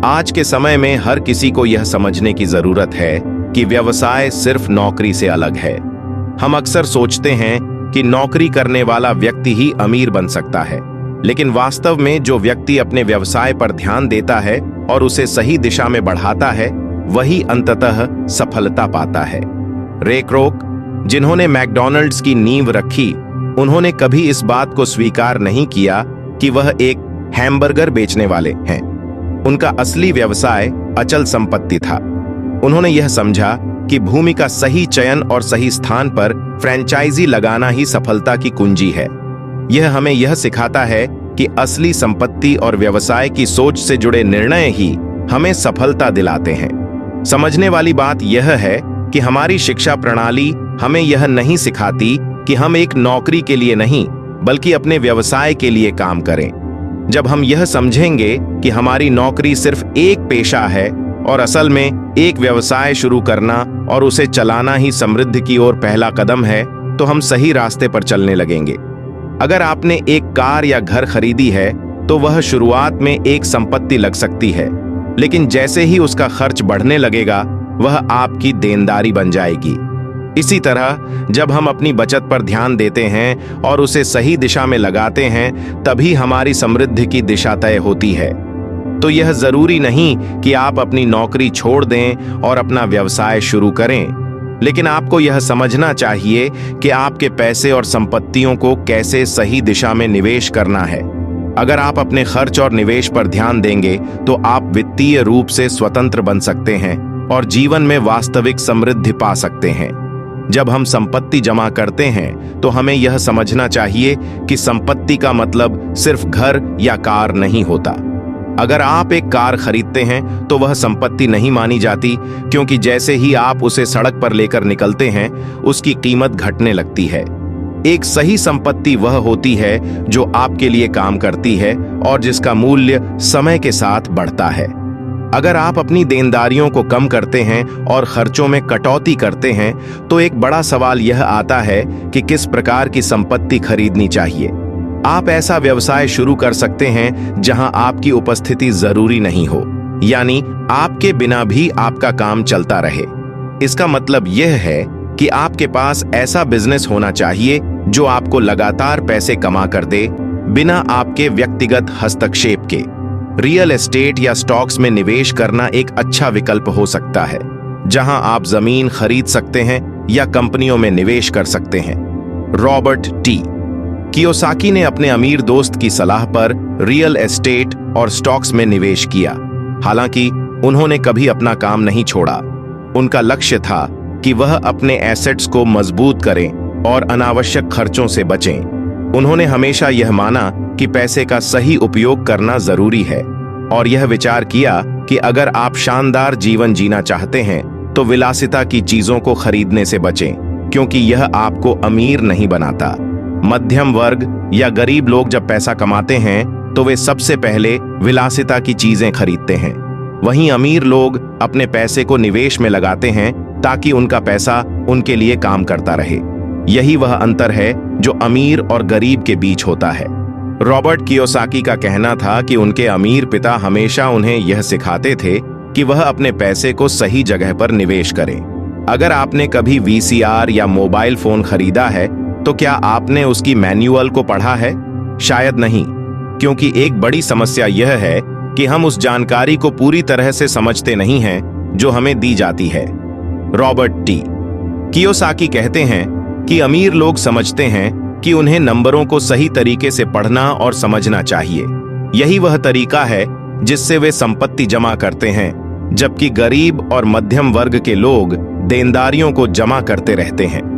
Speaker 1: आज के समय में हर किसी को यह समझने की जरूरत है कि व्यवसाय सिर्फ नौकरी से अलग है। हम अक्सर सोचते हैं कि नौकरी करने वाला व्यक्ति ही अमीर बन सकता है, लेकिन वास्तव में जो व्यक्ति अपने व्यवसाय पर ध्यान देता है और उसे सही दिशा में बढ़ाता है, वही अंततः सफलता पाता है। रे क्रोक, जिन्होंने मैकडॉनल्ड्स की नींव रखी, उन्होंने कभी इस बात को स्वीकार नहीं किया कि वह एक हैमबर्गर बेचने वाले हैं। उनका असली व्यवसाय अचल संपत्ति था। उन्होंने यह समझा कि भूमि का सही चयन और सही स्थान पर फ्रेंचाइजी लगाना ही सफलता की कुंजी है। यह हमें यह सिखाता है कि असली संपत्ति और व्यवसाय की सोच से जुड़े निर्णय ही हमें सफलता दिलाते हैं। समझने वाली बात यह है कि हमारी शिक्षा प्रणाली हमें यह नहीं सिखाती कि हम एक नौकरी के लिए नहीं बल्कि अपने व्यवसाय के लिए काम करें। जब हम यह समझेंगे कि हमारी नौकरी सिर्फ एक पेशा है और असल में एक व्यवसाय शुरू करना और उसे चलाना ही समृद्धि की ओर पहला कदम है, तो हम सही रास्ते पर चलने लगेंगे। अगर आपने एक कार या घर खरीदी है तो वह शुरुआत में एक संपत्ति लग सकती है, लेकिन जैसे ही उसका खर्च बढ़ने लगेगा वह आपकी देनदारी बन जाएगी। इसी तरह जब हम अपनी बचत पर ध्यान देते हैं और उसे सही दिशा में लगाते हैं, तभी हमारी समृद्धि की दिशा तय होती है। तो यह जरूरी नहीं कि आप अपनी नौकरी छोड़ दें और अपना व्यवसाय शुरू करें, लेकिन आपको यह समझना चाहिए कि आपके पैसे और संपत्तियों को कैसे सही दिशा में निवेश करना है। अगर आप अपने खर्च और निवेश पर ध्यान देंगे तो आप वित्तीय रूप से स्वतंत्र बन सकते हैं और जीवन में वास्तविक समृद्धि पा सकते हैं। जब हम संपत्ति जमा करते हैं तो हमें यह समझना चाहिए कि संपत्ति का मतलब सिर्फ घर या कार नहीं होता। अगर आप एक कार खरीदते हैं तो वह संपत्ति नहीं मानी जाती, क्योंकि जैसे ही आप उसे सड़क पर लेकर निकलते हैं उसकी कीमत घटने लगती है। एक सही संपत्ति वह होती है जो आपके लिए काम करती है और जिसका मूल्य समय के साथ बढ़ता है। अगर आप अपनी देनदारियों को कम करते हैं और खर्चों में कटौती करते हैं तो एक बड़ा सवाल यह आता है कि किस प्रकार की संपत्ति खरीदनी चाहिए। आप ऐसा व्यवसाय शुरू कर सकते हैं जहां आपकी उपस्थिति जरूरी नहीं हो, यानी आपके बिना भी आपका काम चलता रहे। इसका मतलब यह है कि आपके पास ऐसा बिजनेस होना चाहिए जो आपको लगातार पैसे कमा कर दे, बिना आपके व्यक्तिगत हस्तक्षेप के। रियल एस्टेट या स्टॉक्स में निवेश करना एक अच्छा विकल्प हो सकता है, जहां आप जमीन खरीद सकते हैं या कंपनियों में निवेश कर सकते हैं। रॉबर्ट टी कियोसाकी ने अपने अमीर दोस्त की सलाह पर रियल एस्टेट और स्टॉक्स में निवेश किया। हालांकि उन्होंने कभी अपना काम नहीं छोड़ा। उनका लक्ष्य था कि वह अपने एसेट्स को मजबूत करें और अनावश्यक खर्चों से बचें। उन्होंने हमेशा यह माना कि पैसे का सही उपयोग करना जरूरी है और यह विचार किया कि अगर आप शानदार जीवन जीना चाहते हैं तो विलासिता की चीजों को खरीदने से बचें, क्योंकि यह आपको अमीर नहीं बनाता। मध्यम वर्ग या गरीब लोग जब पैसा कमाते हैं तो वे सबसे पहले विलासिता की चीजें खरीदते हैं। वहीं अमीर लोग अपने पैसे को निवेश में लगाते हैं ताकि उनका पैसा उनके लिए काम करता रहे। यही वह अंतर है जो अमीर और गरीब के बीच होता है। रॉबर्ट कियोसाकी का कहना था कि उनके अमीर पिता हमेशा उन्हें यह सिखाते थे कि वह अपने पैसे को सही जगह पर निवेश करें। अगर आपने कभी वीसीआर या मोबाइल फोन खरीदा है तो क्या आपने उसकी मैन्युअल को पढ़ा है? शायद नहीं, क्योंकि एक बड़ी समस्या यह है कि हम उस जानकारी को पूरी तरह से समझते नहीं हैं जो हमें दी जाती है। रॉबर्ट टी कियोसाकी कहते हैं कि अमीर लोग समझते हैं कि उन्हें नंबरों को सही तरीके से पढ़ना और समझना चाहिए। यही वह तरीका है जिससे वे संपत्ति जमा करते हैं, जबकि गरीब और मध्यम वर्ग के लोग देनदारियों को जमा करते रहते हैं।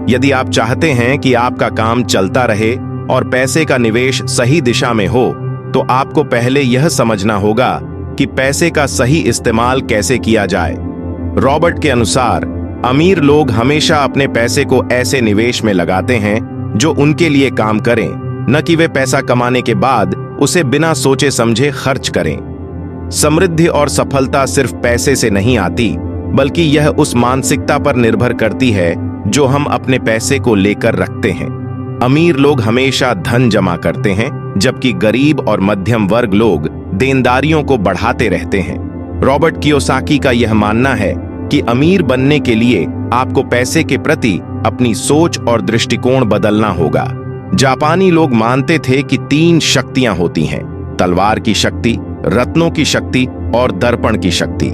Speaker 1: यदि आप चाहते हैं कि आपका काम चलता रहे और पैसे का निवेश सही दिशा में हो, तो आपको पहले यह समझना होगा कि पैसे का सही इस्तेमाल कैसे किया जाए। रॉबर्ट के अनुसार अमीर लोग हमेशा अपने पैसे को ऐसे निवेश में लगाते हैं जो उनके लिए काम करें, न कि वे पैसा कमाने के बाद उसे बिना सोचे समझे खर्च करें। समृद्धि और सफलता सिर्फ पैसे से नहीं आती, बल्कि यह उस मानसिकता पर निर्भर करती है जो हम अपने पैसे को लेकर रखते हैं। अमीर लोग हमेशा धन जमा करते हैं, जबकि गरीब और मध्यम वर्ग लोग देनदारियों को बढ़ाते रहते हैं। रॉबर्ट कियोसाकी का यह मानना है कि अमीर बनने के लिए आपको पैसे के प्रति अपनी सोच और दृष्टिकोण बदलना होगा। जापानी लोग मानते थे कि 3 शक्तियां होती हैं: तलवार की शक्ति, रत्नों की शक्ति और दर्पण की शक्ति।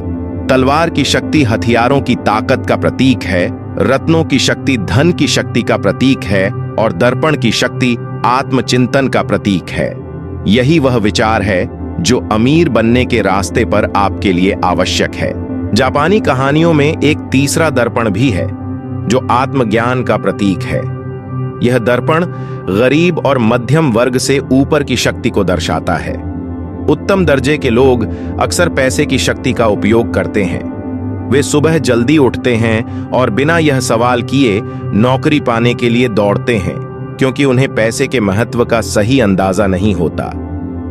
Speaker 1: तलवार की शक्ति हथियारों की ताकत का प्रतीक है, रत्नों की शक्ति धन की शक्ति का प्रतीक है और दर्पण की शक्ति आत्मचिंतन का प्रतीक है। यही वह विचार है जो अमीर बनने के रास्ते पर आपके लिए आवश्यक है। जापानी कहानियों में एक तीसरा दर्पण भी है जो आत्मज्ञान का प्रतीक है। यह दर्पण गरीब और मध्यम वर्ग से ऊपर की शक्ति को दर्शाता है। उत्तम दर्जे के लोग अक्सर पैसे की शक्ति का उपयोग करते हैं। वे सुबह जल्दी उठते हैं और बिना यह सवाल किए नौकरी पाने के लिए दौड़ते हैं, क्योंकि उन्हें पैसे के महत्व का सही अंदाजा नहीं होता।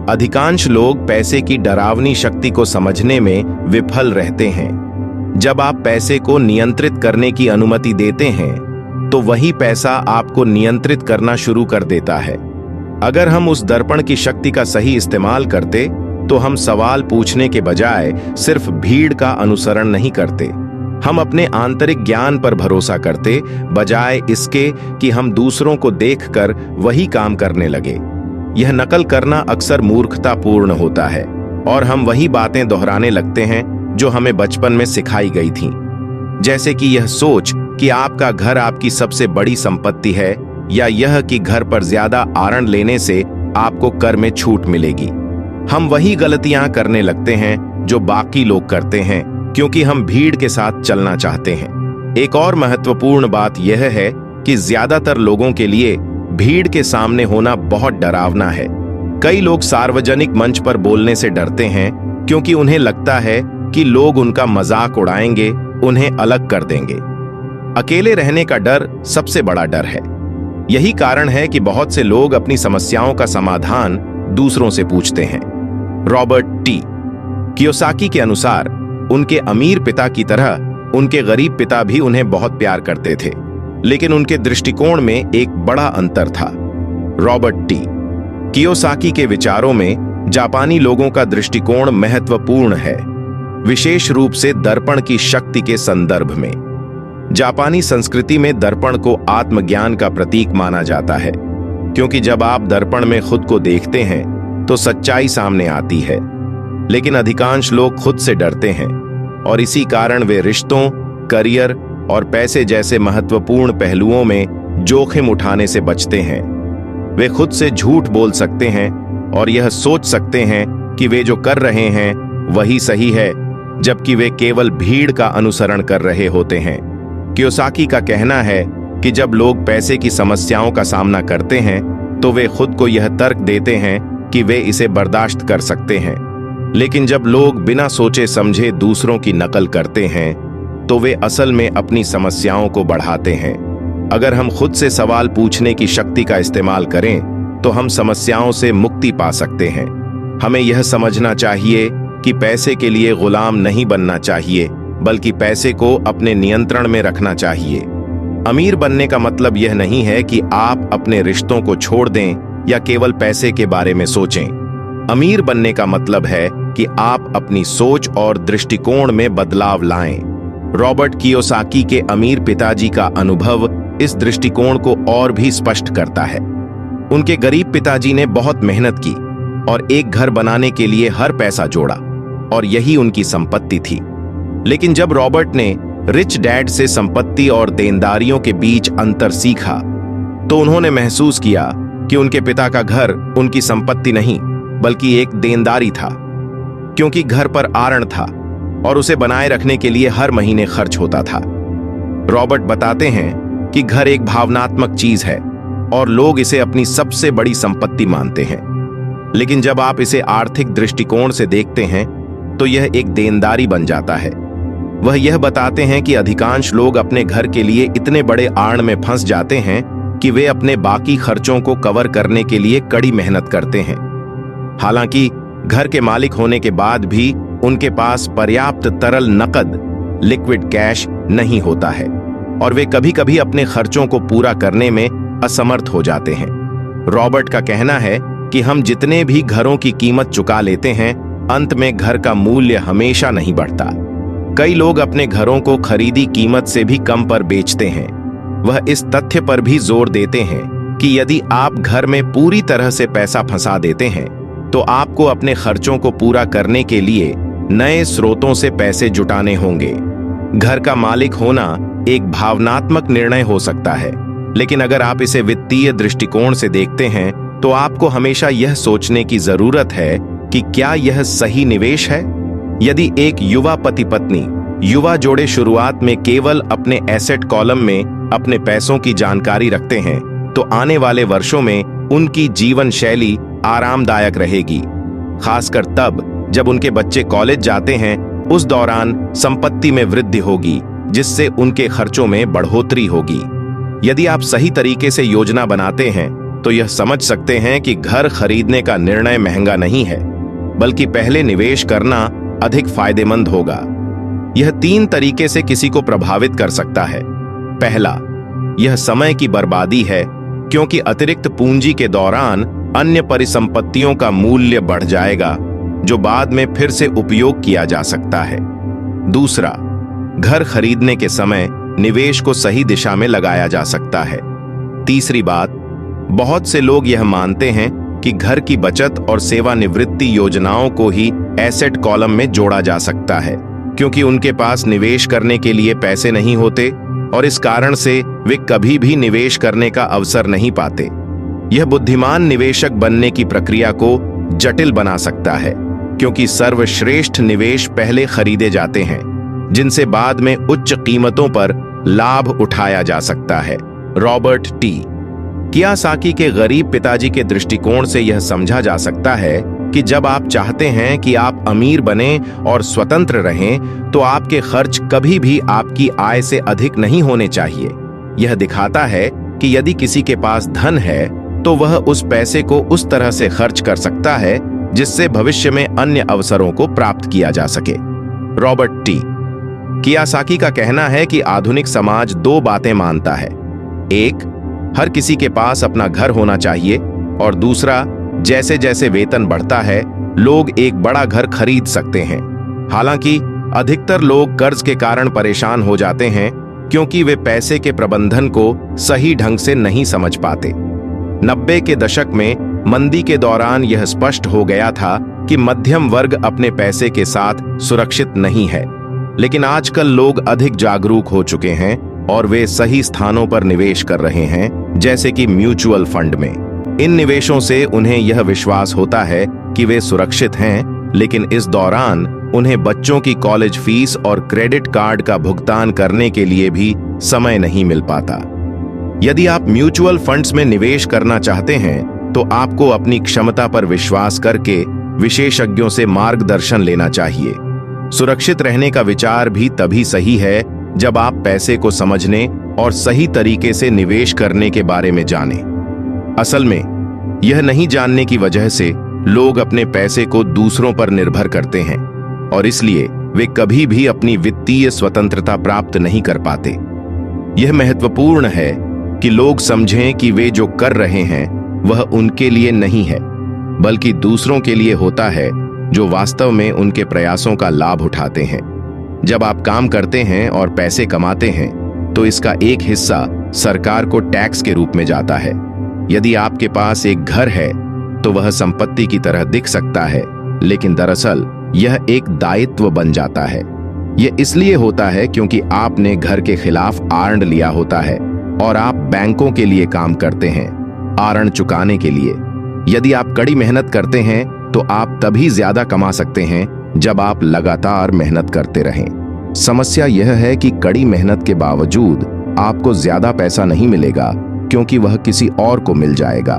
Speaker 1: अधिकांश लोग पैसे की डरावनी शक्ति को समझने में विफल रहते हैं। जब आप पैसे को नियंत्रित करने की अनुमति देते हैं, तो वही पैसा आपको नियंत्रित करना शुरू कर देता है। अगर हम उस दर्पण की शक्ति का सही इस्तेमाल करते, तो हम सवाल पूछने के बजाय सिर्फ भीड़ का अनुसरण नहीं करते। हम अपने आंतरिक ज्ञान पर भरोसा करते, बजाय इसके कि हम दूसरों को देखकर वही काम करने लगे। यह नकल करना अक्सर मूर्खतापूर्ण होता है और हम वही बातें दोहराने लगते हैं जो हमें बचपन में सिखाई गई थीं। जैसे कि यह सोच कि आपका घर आपकी सबसे बड़ी संपत्ति है, या यह कि घर पर ज्यादा आरण लेने से आपको कर में छूट मिलेगी। हम वही गलतियां करने लगते हैं जो बाकी लोग करते हैं, क्योंकि हम भीड़ के साथ चलना चाहते हैं। एक और महत्वपूर्ण बात यह है कि ज्यादातर लोगों के लिए भीड़ के सामने होना बहुत डरावना है। कई लोग सार्वजनिक मंच पर बोलने से डरते हैं, क्योंकि उन्हें लगता है कि लोग उनका मजाक उड़ाएंगे, उन्हें अलग कर देंगे। अकेले रहने का डर सबसे बड़ा डर है। यही कारण है कि बहुत से लोग अपनी समस्याओं का समाधान दूसरों से पूछते हैं। रॉबर्ट टी कियोसाकी के अनुसार उनके अमीर पिता की तरह उनके गरीब पिता भी उन्हें बहुत प्यार करते थे, लेकिन उनके दृष्टिकोण में एक बड़ा अंतर था। रॉबर्ट टी कियोसाकी के विचारों में जापानी लोगों का दृष्टिकोण महत्वपूर्ण है, विशेष रूप से दर्पण की शक्ति के संदर्भ में। जापानी संस्कृति में दर्पण को आत्मज्ञान का प्रतीक माना जाता है, क्योंकि जब आप दर्पण में खुद को देखते हैं तो सच्चाई सामने आती है। लेकिन अधिकांश लोग खुद से डरते हैं और इसी कारण वे रिश्तों, करियर और पैसे जैसे महत्वपूर्ण पहलुओं में जोखिम उठाने से बचते हैं। वे खुद से झूठ बोल सकते हैं और यह सोच सकते हैं कि वे जो कर रहे हैं वही सही है, जबकि वे केवल भीड़ का अनुसरण कर रहे होते हैं। कियोसाकी का कहना है कि जब लोग पैसे की समस्याओं का सामना करते हैं, तो वे खुद को यह तर्क देते हैं कि वे इसे बर्दाश्त कर सकते हैं। लेकिन जब लोग बिना सोचे समझे दूसरों की नकल करते हैं, तो वे असल में अपनी समस्याओं को बढ़ाते हैं। अगर हम खुद से सवाल पूछने की शक्ति का इस्तेमाल करें, तो हम समस्याओं से मुक्ति पा सकते हैं। हमें यह समझना चाहिए कि पैसे के लिए गुलाम नहीं बनना चाहिए, बल्कि पैसे को अपने नियंत्रण में रखना चाहिए। अमीर बनने का मतलब यह नहीं है कि आप अपने रिश्तों को छोड़ दें या केवल पैसे के बारे में सोचें। अमीर बनने का मतलब है कि आप अपनी सोच और दृष्टिकोण में बदलाव लाएं। रॉबर्ट कियोसाकी के अमीर पिताजी का अनुभव इस दृष्टिकोण को और भी स्पष्ट करता है। उनके गरीब पिताजी ने बहुत मेहनत की और एक घर बनाने के लिए हर पैसा जोड़ा, और यही उनकी संपत्ति थी। लेकिन जब रॉबर्ट ने रिच डैड से संपत्ति और देनदारियों के बीच अंतर सीखा, तो उन्होंने महसूस किया कि उनके पिता का घर उनकी संपत्ति नहीं, बल्कि एक देनदारी था, क्योंकि घर पर आरण था और उसे बनाए रखने के लिए हर महीने खर्च होता था। रॉबर्ट बताते हैं कि घर एक भावनात्मक चीज है और लोग इसे अपनी सबसे बड़ी संपत्ति मानते हैं। लेकिन जब आप इसे आर्थिक दृष्टिकोण से देखते हैं, तो यह एक देनदारी बन जाता है। वह यह बताते हैं कि अधिकांश लोग अपने घर के लिए इतने बड़े आड़ में फंस जाते हैं कि वे अपने बाकी खर्चों को कवर करने के लिए कड़ी मेहनत करते हैं। हालांकि घर के मालिक होने के बाद भी उनके पास पर्याप्त तरल नकद लिक्विड कैश नहीं होता है और वे कभी कभी अपने खर्चों को पूरा करने में असमर्थ हो जाते हैं। रॉबर्ट का कहना है कि हम जितने भी घरों की कीमत चुका लेते हैं, अंत में घर का मूल्य हमेशा नहीं बढ़ता। कई लोग अपने घरों को खरीदी कीमत से भी कम पर बेचते हैं। वह इस तथ्य पर भी जोर देते हैं कि यदि आप घर में पूरी तरह से पैसा फंसा देते हैं तो आपको अपने खर्चों को पूरा करने के लिए नए स्रोतों से पैसे जुटाने होंगे। घर का मालिक होना एक भावनात्मक निर्णय हो सकता है, लेकिन अगर आप इसे वित्तीय दृष्टिकोण से देखते हैं तो आपको हमेशा यह सोचने की जरूरत है कि क्या यह सही निवेश है। यदि एक युवा पति पत्नी युवा जोड़े शुरुआत में केवल अपने एसेट कॉलम में अपने पैसों की जानकारी रखते हैं तो आने वाले वर्षों में उनकी जीवन शैली आरामदायक रहेगी, खासकर तब जब उनके बच्चे कॉलेज जाते हैं। उस दौरान संपत्ति में वृद्धि होगी जिससे उनके खर्चों में बढ़ोतरी होगी। यदि आप सही तरीके से योजना बनाते हैं तो यह समझ सकते हैं कि घर खरीदने का निर्णय महंगा नहीं है, बल्कि पहले निवेश करना अधिक फायदेमंद होगा। यह 3 तरीके से किसी को प्रभावित कर सकता है। पहला, यह समय की बर्बादी है, क्योंकि अतिरिक्त पूंजी के दौरान अन्य परिसंपत्तियों का मूल्य बढ़ जाएगा जो बाद में फिर से उपयोग किया जा सकता है। दूसरा, घर खरीदने के समय निवेश को सही दिशा में लगाया जा सकता है। तीसरी बात, बहुत से लोग यह मानते हैं कि घर की बचत और सेवानिवृत्ति योजनाओं को ही एसेट कॉलम में जोड़ा जा सकता है, क्योंकि उनके पास निवेश करने के लिए पैसे नहीं होते और इस कारण से वे कभी भी निवेश करने का अवसर नहीं पाते। यह बुद्धिमान निवेशक बनने की प्रक्रिया को जटिल बना सकता है, क्योंकि सर्वश्रेष्ठ निवेश पहले खरीदे जाते हैं जिनसे बाद में उच्च कीमतों पर लाभ उठाया जा सकता है। रॉबर्ट टी कियासाकी के गरीब पिताजी के दृष्टिकोण से यह समझा जा सकता है कि जब आप चाहते हैं कि आप अमीर बने और स्वतंत्र रहें तो आपके खर्च कभी भी आपकी आय से अधिक नहीं होने चाहिए। यह दिखाता है कि यदि किसी के पास धन है तो वह उस पैसे को उस तरह से खर्च कर सकता है जिससे भविष्य में अन्य अवसरों को प्राप्त किया जा सके। रॉबर्ट टी कियासाकी का कहना है कि आधुनिक समाज 2 बातें मानता है। एक, हर किसी के पास अपना घर होना चाहिए और दूसरा, जैसे जैसे वेतन बढ़ता है लोग एक बड़ा घर खरीद सकते हैं। हालांकि अधिकतर लोग कर्ज के कारण परेशान हो जाते हैं क्योंकि वे पैसे के प्रबंधन को सही ढंग से नहीं समझ पाते। 90 के दशक में मंदी के दौरान यह स्पष्ट हो गया था कि मध्यम वर्ग अपने पैसे के साथ सुरक्षित नहीं है, लेकिन आजकल लोग अधिक जागरूक हो चुके हैं और वे सही स्थानों पर निवेश कर रहे हैं, जैसे कि म्यूचुअल फंड में। इन निवेशों से उन्हें यह विश्वास होता है कि वे सुरक्षित हैं, लेकिन इस दौरान उन्हें बच्चों की कॉलेज फीस और क्रेडिट कार्ड का भुगतान करने के लिए भी समय नहीं मिल पाता। यदि आप म्यूचुअल फंड्स में निवेश करना चाहते हैं तो आपको अपनी क्षमता पर विश्वास करके विशेषज्ञों से मार्गदर्शन लेना चाहिए। सुरक्षित रहने का विचार भी तभी सही है जब आप पैसे को समझने और सही तरीके से निवेश करने के बारे में जानें। असल में यह नहीं जानने की वजह से लोग अपने पैसे को दूसरों पर निर्भर करते हैं और इसलिए वे कभी भी अपनी वित्तीय स्वतंत्रता प्राप्त नहीं कर पाते। यह महत्वपूर्ण है कि लोग समझें कि वे जो कर रहे हैं वह उनके लिए नहीं है, बल्कि दूसरों के लिए होता है जो वास्तव में उनके प्रयासों का लाभ उठाते हैं। जब आप काम करते हैं और पैसे कमाते हैं तो इसका एक हिस्सा सरकार को टैक्स के रूप में जाता है। यदि आपके पास एक घर है तो वह संपत्ति की तरह दिख सकता है, लेकिन दरअसल यह एक दायित्व बन जाता है। यह इसलिए होता है क्योंकि आपने घर के खिलाफ आर्न लिया होता है और आप बैंकों के लिए काम करते हैं आर्न चुकाने के लिए। यदि आप कड़ी मेहनत करते हैं तो आप तभी ज्यादा कमा सकते हैं जब आप लगातार मेहनत करते रहें। समस्या यह है कि कड़ी मेहनत के बावजूद आपको ज्यादा पैसा नहीं मिलेगा क्योंकि वह किसी और को मिल जाएगा।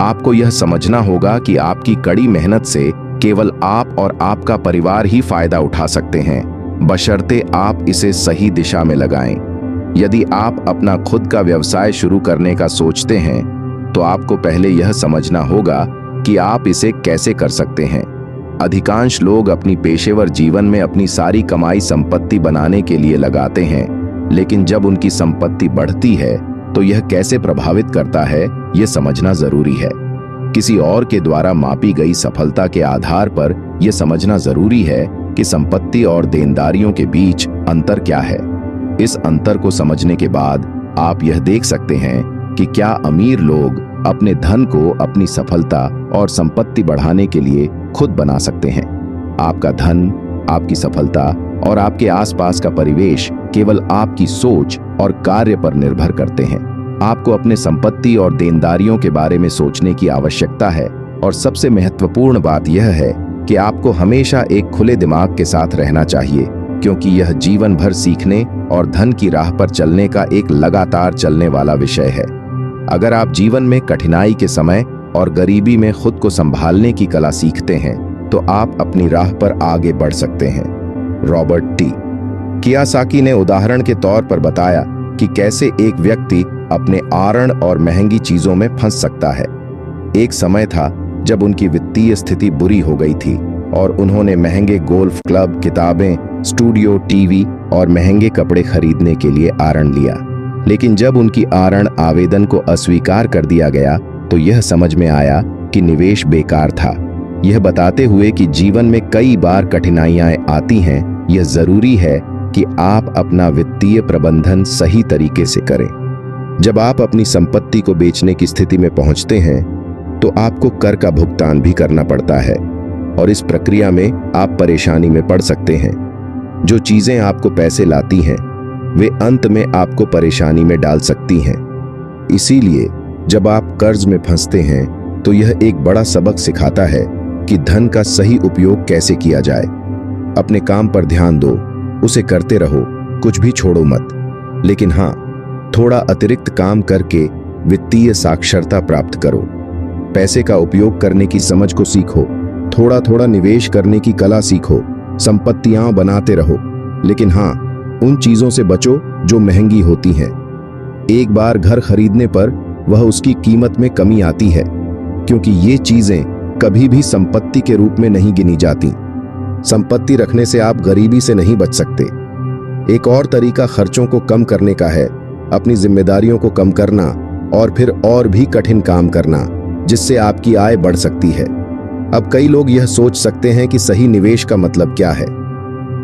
Speaker 1: आपको यह समझना होगा कि आपकी कड़ी मेहनत से केवल आप और आपका परिवार ही फायदा उठा सकते हैं, बशर्ते आप इसे सही दिशा में लगाएं। यदि आप अपना खुद का व्यवसाय शुरू करने का सोचते हैं, तो आपको पहले यह समझना होगा कि आप इसे कैसे कर सकते हैं। अधिकांश लोग अपनी पेशेवर जीवन में अपनी सारी कमाई संपत्ति बनाने के लिए लगाते हैं, लेकिन जब उनकी संपत्ति बढ़ती है तो यह कैसे प्रभावित करता है, यह समझना जरूरी है। किसी और के द्वारा मापी गई सफलता के आधार पर यह समझना जरूरी है कि संपत्ति और देनदारियों के बीच अंतर क्या है। इस अंतर को समझने के बाद आप यह देख सकते हैं कि क्या अमीर लोग अपने धन को अपनी सफलता और संपत्ति बढ़ाने के लिए खुद बना सकते हैं। आपका धन, आपकी सफलता और आपके आसपास का परिवेश केवल आपकी सोच और कार्य पर निर्भर करते हैं। आपको अपने संपत्ति और देनदारियों के बारे में सोचने की आवश्यकता है, और सबसे महत्वपूर्ण बात यह है कि आपको हमेशा एक खुले दिमाग के साथ रहना चाहिए, क्योंकि यह जीवन भर सीखने और धन की राह पर चलने का एक लगातार चलने वाला विषय है। अगर आप जीवन में कठिनाई के समय और गरीबी में खुद को संभालने की कला सीखते हैं, तो आप अपनी राह पर आगे बढ़ सकते हैं। रॉबर्ट टी कियोसाकी ने उदाहरण के तौर पर बताया कि कैसे एक व्यक्ति अपने आरण और महंगी चीजों में फंस सकता है। एक समय था जब उनकी वित्तीय स्थिति बुरी हो गई थी और उन्होंने महंगे गोल्फ क्लब, किताबें, स्टूडियो, टीवी और महंगे कपड़े खरीदने के लिए आरण लिया। लेकिन जब उनकी आरण आवेदन को अस्वीकार कर दिया गया, तो यह समझ में आया कि निवेश बेकार था। यह बताते हुए कि जीवन में कई बार कठिनाइयां आती हैं, यह जरूरी है कि आप अपना वित्तीय प्रबंधन सही तरीके से करें। जब आप अपनी संपत्ति को बेचने की स्थिति में पहुंचते हैं, तो आपको कर का भुगतान भी करना पड़ता है, और इस प्रक्रिया में आप परेशानी में पड़ सकते हैं। जो चीजें आपको पैसे लाती हैं, वे अंत में आपको परेशानी में डाल सकती हैं। इसीलिए जब आप कर्ज में फंसते हैं, तो यह एक बड़ा सबक सिखाता है कि धन का सही उपयोग कैसे किया जाए। अपने काम पर ध्यान दो, उसे करते रहो, कुछ भी छोड़ो मत। लेकिन हाँ, थोड़ा अतिरिक्त काम करके वित्तीय साक्षरता प्राप्त करो। पैसे का उपयोग करने की समझ को सीखो, थोड़ा थोड़ा निवेश करने की कला सीखो, संपत्तियां बनाते रहो। लेकिन हाँ, उन चीजों से बचो जो महंगी होती हैं। एक बार घर खरीदने पर वह उसकी कीमत में कमी आती है, क्योंकि ये चीजें कभी भी संपत्ति के रूप में नहीं गिनी जाती। संपत्ति रखने से आप गरीबी से नहीं बच सकते। एक और तरीका खर्चों को कम करने का है, अपनी जिम्मेदारियों को कम करना और फिर और भी कठिन काम करना, जिससे आपकी आय बढ़ सकती है। अब कई लोग यह सोच सकते हैं कि सही निवेश का मतलब क्या है।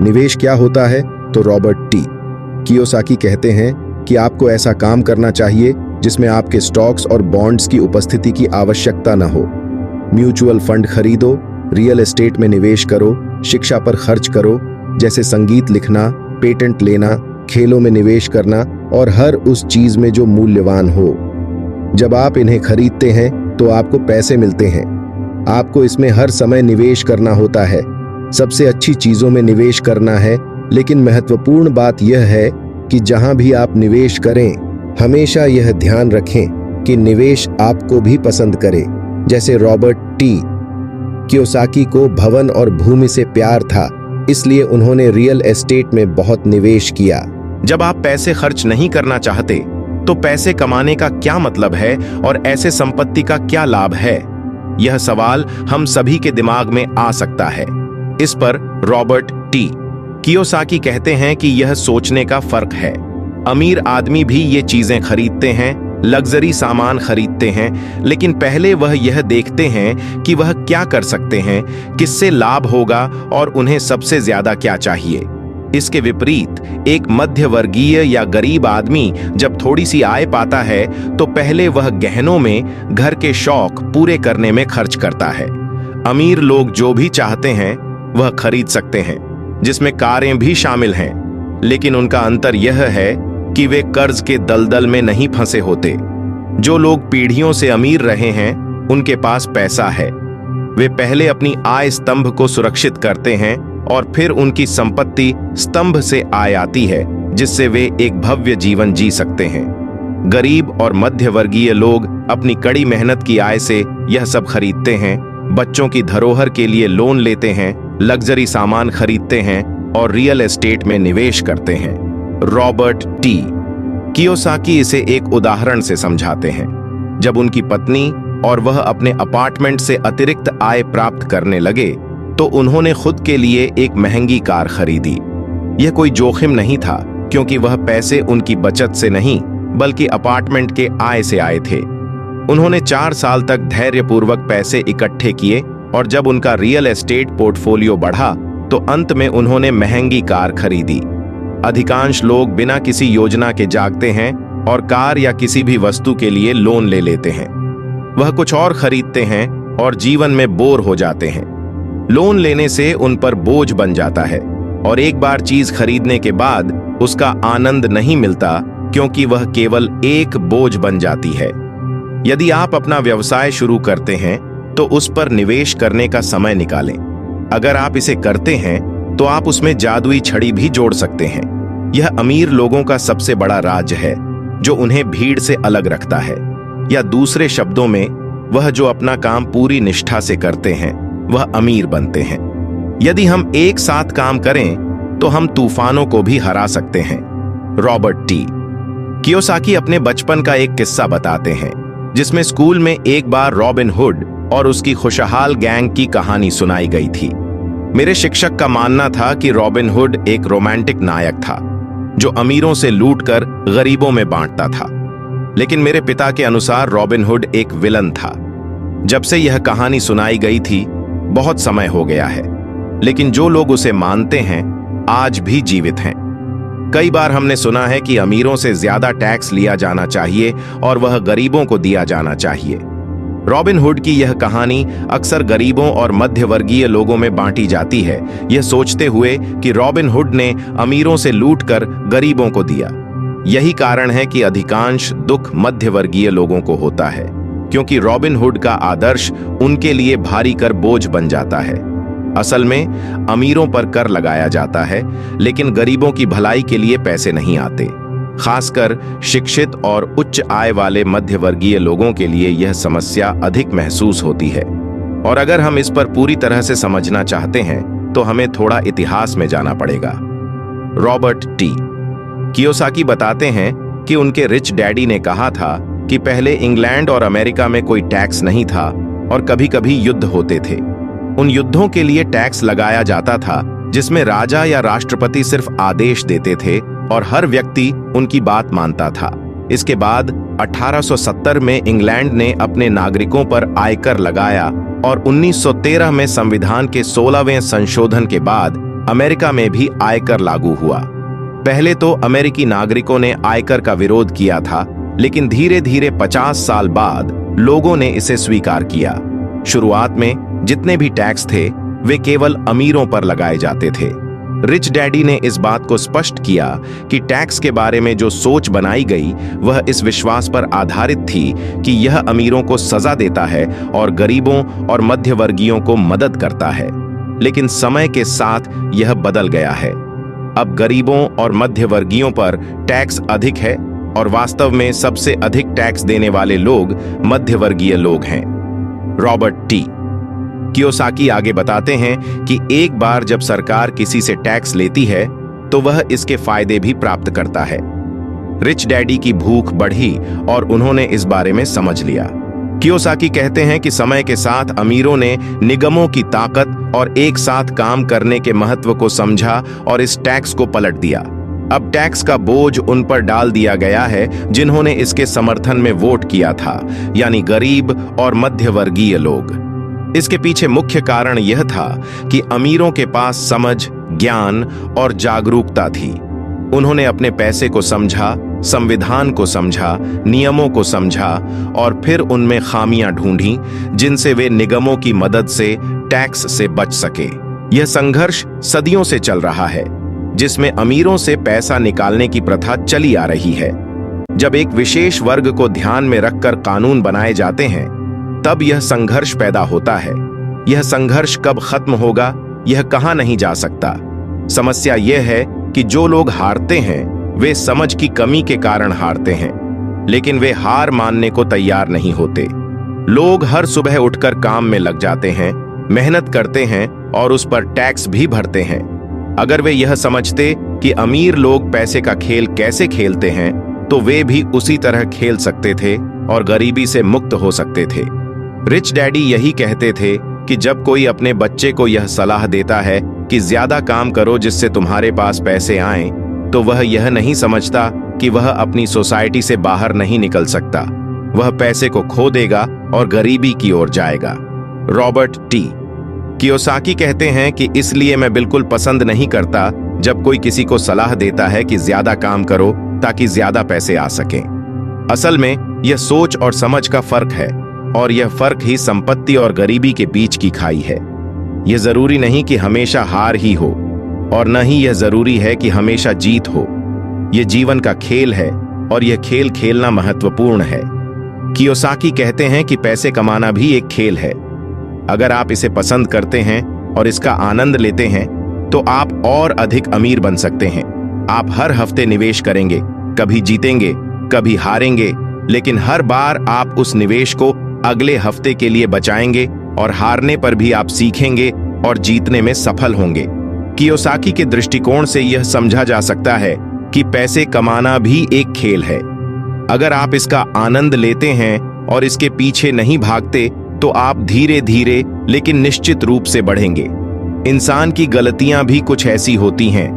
Speaker 1: निवेश क्या होता है? तो रॉबर्ट टी कियोसाकी कहते हैं कि आपको ऐसा काम करना चाहिए जिसमें आपके स्टॉक्स और बॉन्ड्स की उपस्थिति की आवश्यकता न हो। म्यूचुअल फंड खरीदो, रियल एस्टेट में निवेश करो, शिक्षा पर खर्च करो, जैसे संगीत लिखना, पेटेंट लेना, खेलों में निवेश करना और हर उस चीज में जो मूल्यवान हो। जब आप इन्हें खरीदते हैं तो आपको पैसे मिलते हैं। आपको इसमें हर समय निवेश करना होता है, सबसे अच्छी चीजों में निवेश करना है। लेकिन महत्वपूर्ण बात यह है कि जहां भी आप निवेश करें, हमेशा यह ध्यान रखें कि निवेश आपको भी पसंद करे। जैसे रॉबर्ट टी कियोसाकी को भवन और भूमि से प्यार था, इसलिए उन्होंने रियल एस्टेट में बहुत निवेश किया। जब आप पैसे खर्च नहीं करना चाहते, तो पैसे कमाने का क्या मतलब है और ऐसे संपत्ति का क्या लाभ है? यह सवाल हम सभी के दिमाग में आ सकता है। इस पर रॉबर्ट टी कियोसाकी कहते हैं कि यह सोचने का फर्क है। अमीर आदमी भी ये चीजें खरीदते हैं, लग्जरी सामान खरीदते हैं, लेकिन पहले वह यह देखते हैं कि वह क्या कर सकते हैं, किससे लाभ होगा और उन्हें सबसे ज्यादा क्या चाहिए। इसके विपरीत एक मध्य वर्गीय या गरीब आदमी जब थोड़ी सी आय पाता है, तो पहले वह गहनों में घर के शौक पूरे करने में खर्च करता है। अमीर लोग जो भी चाहते हैं वह खरीद सकते हैं, जिसमें कारें भी शामिल हैं, लेकिन उनका अंतर यह है कि वे कर्ज के दलदल में नहीं फंसे होते। जो लोग पीढ़ियों से अमीर रहे हैं, उनके पास पैसा है। वे पहले अपनी आय स्तंभ को सुरक्षित करते हैं और फिर उनकी संपत्ति स्तंभ से आय आती है, जिससे वे एक भव्य जीवन जी सकते हैं। गरीब और मध्य वर्गीय लोग अपनी कड़ी मेहनत की आय से यह सब खरीदते हैं, बच्चों की धरोहर के लिए लोन लेते हैं, लग्जरी सामान खरीदते हैं और रियल एस्टेट में निवेश करते हैं। रॉबर्ट टी कियोसाकी इसे एक उदाहरण से समझाते हैं। जब उनकी पत्नी और वह अपने अपार्टमेंट से अतिरिक्त आय प्राप्त करने लगे तो उन्होंने खुद के लिए एक महंगी कार खरीदी। यह कोई जोखिम नहीं था, क्योंकि वह पैसे उनकी बचत से नहीं बल्कि अपार्टमेंट के आय से आए थे। उन्होंने 4 साल तक धैर्यपूर्वक पैसे इकट्ठे किए और जब उनका रियल एस्टेट पोर्टफोलियो बढ़ा तो अंत में उन्होंने महंगी कार खरीदी। अधिकांश लोग बिना किसी योजना के जागते हैं और कार या किसी भी वस्तु के लिए लोन ले लेते हैं। वह कुछ और खरीदते हैं और जीवन में बोर हो जाते हैं। लोन लेने से उन पर बोझ बन जाता है और एक बार चीज खरीदने के बाद उसका आनंद नहीं मिलता, क्योंकि वह केवल एक बोझ बन जाती है। यदि आप अपना व्यवसाय शुरू करते हैं तो उस पर निवेश करने का समय निकालें। अगर आप इसे करते हैं तो आप उसमें जादुई छड़ी भी जोड़ सकते हैं। यह अमीर लोगों का सबसे बड़ा राज है जो उन्हें भीड़ से अलग रखता है, या दूसरे शब्दों में, वह जो अपना काम पूरी निष्ठा से करते हैं वह अमीर बनते हैं। यदि हम एक साथ काम करें तो हम तूफानों को भी हरा सकते हैं। रॉबर्ट टी कियोसाकी अपने बचपन का एक किस्सा बताते हैं, जिसमें स्कूल में एक बार रॉबिन हुड और उसकी खुशहाल गैंग की कहानी सुनाई गई थी। मेरे शिक्षक का मानना था कि रॉबिन हुड एक रोमांटिक नायक था जो अमीरों से लूटकर गरीबों में बांटता था, लेकिन मेरे पिता के अनुसार रॉबिन हुड एक विलन था। जब से यह कहानी सुनाई गई थी बहुत समय हो गया है, लेकिन जो लोग उसे मानते हैं आज भी जीवित हैं। कई बार हमने सुना है कि अमीरों से ज्यादा टैक्स लिया जाना चाहिए और वह गरीबों को दिया जाना चाहिए। रॉबिन हुड की यह कहानी अक्सर गरीबों और मध्यवर्गीय लोगों में बांटी जाती है, यह सोचते हुए कि रॉबिन हुड ने अमीरों से लूटकर गरीबों को दिया। यही कारण है कि अधिकांश दुख मध्यवर्गीय लोगों को होता है, क्योंकि रॉबिन हुड का आदर्श उनके लिए भारी कर बोझ बन जाता है। असल में अमीरों पर कर लगाया जाता है, लेकिन गरीबों की भलाई के लिए पैसे नहीं आते। खासकर शिक्षित और उच्च आय वाले मध्यवर्गीय लोगों के लिए यह समस्या अधिक महसूस होती है। और अगर हम इस पर पूरी तरह से समझना चाहते हैं तो हमें थोड़ा इतिहास में जाना पड़ेगा। रॉबर्ट टी कियोसाकी बताते हैं कि उनके रिच डैडी ने कहा था कि पहले इंग्लैंड और अमेरिका में कोई टैक्स नहीं था और कभी-कभी युद्ध होते थे। उन युद्धों के लिए टैक्स लगाया जाता था जिसमें राजा या राष्ट्रपति सिर्फ आदेश देते थे और हर व्यक्ति उनकी बात मानता था। इसके बाद 1870 में इंग्लैंड ने अपने नागरिकों पर आयकर लगाया और 1913 में संविधान के 16वें संशोधन के बाद अमेरिका में भी आयकर लागू हुआ। पहले तो अमेरिकी नागरिकों ने आयकर का विरोध किया था, लेकिन धीरे धीरे 50 साल बाद लोगों ने इसे स्वीकार किया। शुरुआत में जितने भी टैक्स थे वे केवल अमीरों पर लगाए जाते थे। रिच डैडी ने इस बात को स्पष्ट किया कि टैक्स के बारे में जो सोच बनाई गई वह इस विश्वास पर आधारित थी कि यह अमीरों को सजा देता है और गरीबों और मध्यवर्गीयों को मदद करता है। लेकिन समय के साथ यह बदल गया है। अब गरीबों और मध्यवर्गीयों पर टैक्स अधिक है और वास्तव में सबसे अधिक टैक्स देने वाले लोग मध्यवर्गीय लोग हैं। रॉबर्ट टी कियोसाकी आगे बताते हैं कि एक बार जब सरकार किसी से टैक्स लेती है तो वह इसके फायदे भी प्राप्त करता है। रिच डैडी की भूख बढ़ी और उन्होंने इस बारे में समझ लिया। कियोसाकी कहते हैं कि समय के साथ अमीरों ने निगमों की ताकत और एक साथ काम करने के महत्व को समझा और इस टैक्स को पलट दिया। अब टैक्स का बोझ उन पर डाल दिया गया है जिन्होंने इसके समर्थन में वोट किया था, यानी गरीब और मध्यवर्गीय लोग। इसके पीछे मुख्य कारण यह था कि अमीरों के पास समझ, ज्ञान और जागरूकता थी। उन्होंने अपने पैसे को समझा, संविधान को समझा, नियमों को समझा और फिर उनमें खामियां ढूंढी जिनसे वे निगमों की मदद से टैक्स से बच सके। यह संघर्ष सदियों से चल रहा है, जिसमें अमीरों से पैसा निकालने की प्रथा चली आ रही है। जब एक विशेष वर्ग को ध्यान में रखकर कानून बनाए जाते हैं तब यह संघर्ष पैदा होता है। यह संघर्ष कब खत्म होगा यह कहा नहीं जा सकता। समस्या यह है कि जो लोग हारते हैं वे समझ की कमी के कारण हारते हैं, लेकिन वे हार मानने को तैयार नहीं होते। लोग हर सुबह उठकर काम में लग जाते हैं, मेहनत करते हैं और उस पर टैक्स भी भरते हैं। अगर वे यह समझते कि अमीर लोग पैसे का खेल कैसे खेलते हैं, तो वे भी उसी तरह खेल सकते थे और गरीबी से मुक्त हो सकते थे। रिच डैडी यही कहते थे कि जब कोई अपने बच्चे को यह सलाह देता है कि ज्यादा काम करो जिससे तुम्हारे पास पैसे आएं, तो वह यह नहीं समझता कि वह अपनी सोसाइटी से बाहर नहीं निकल सकता। वह पैसे को खो देगा और गरीबी की ओर जाएगा। रॉबर्ट टी कियोसाकी कहते हैं कि इसलिए मैं बिल्कुल पसंद नहीं करता जब कोई किसी को सलाह देता है कि ज्यादा काम करो ताकि ज्यादा पैसे आ सकें। असल में यह सोच और समझ का फर्क है, और यह फर्क ही संपत्ति और गरीबी के बीच की खाई है। यह जरूरी नहीं कि हमेशा हार ही हो, और न ही यह जरूरी है कि हमेशा जीत हो। यह जीवन का खेल है और यह खेल खेलना महत्वपूर्ण है। कियोसाकी कहते हैं कि पैसे कमाना भी एक खेल है। अगर आप इसे पसंद करते हैं और इसका आनंद लेते हैं, तो आप और अधिक अमीर बन सकते हैं। आप हर हफ्ते निवेश करेंगे, कभी जीतेंगे, कभी हारेंगे, लेकिन हर बार आप उस निवेश को अगले हफ्ते के लिए बचाएंगे और हारने पर भी आप सीखेंगे और जीतने में सफल होंगे। कियोसाकी के दृष्टिकोण से यह समझा जा सकता है कि पैसे कमाना भी एक खेल है। अगर आप इसका आनंद लेते हैं और इसके पीछे नहीं भागते, तो आप धीरे धीरे लेकिन निश्चित रूप से बढ़ेंगे। इंसान की गलतियां भी कुछ ऐसी होती हैं।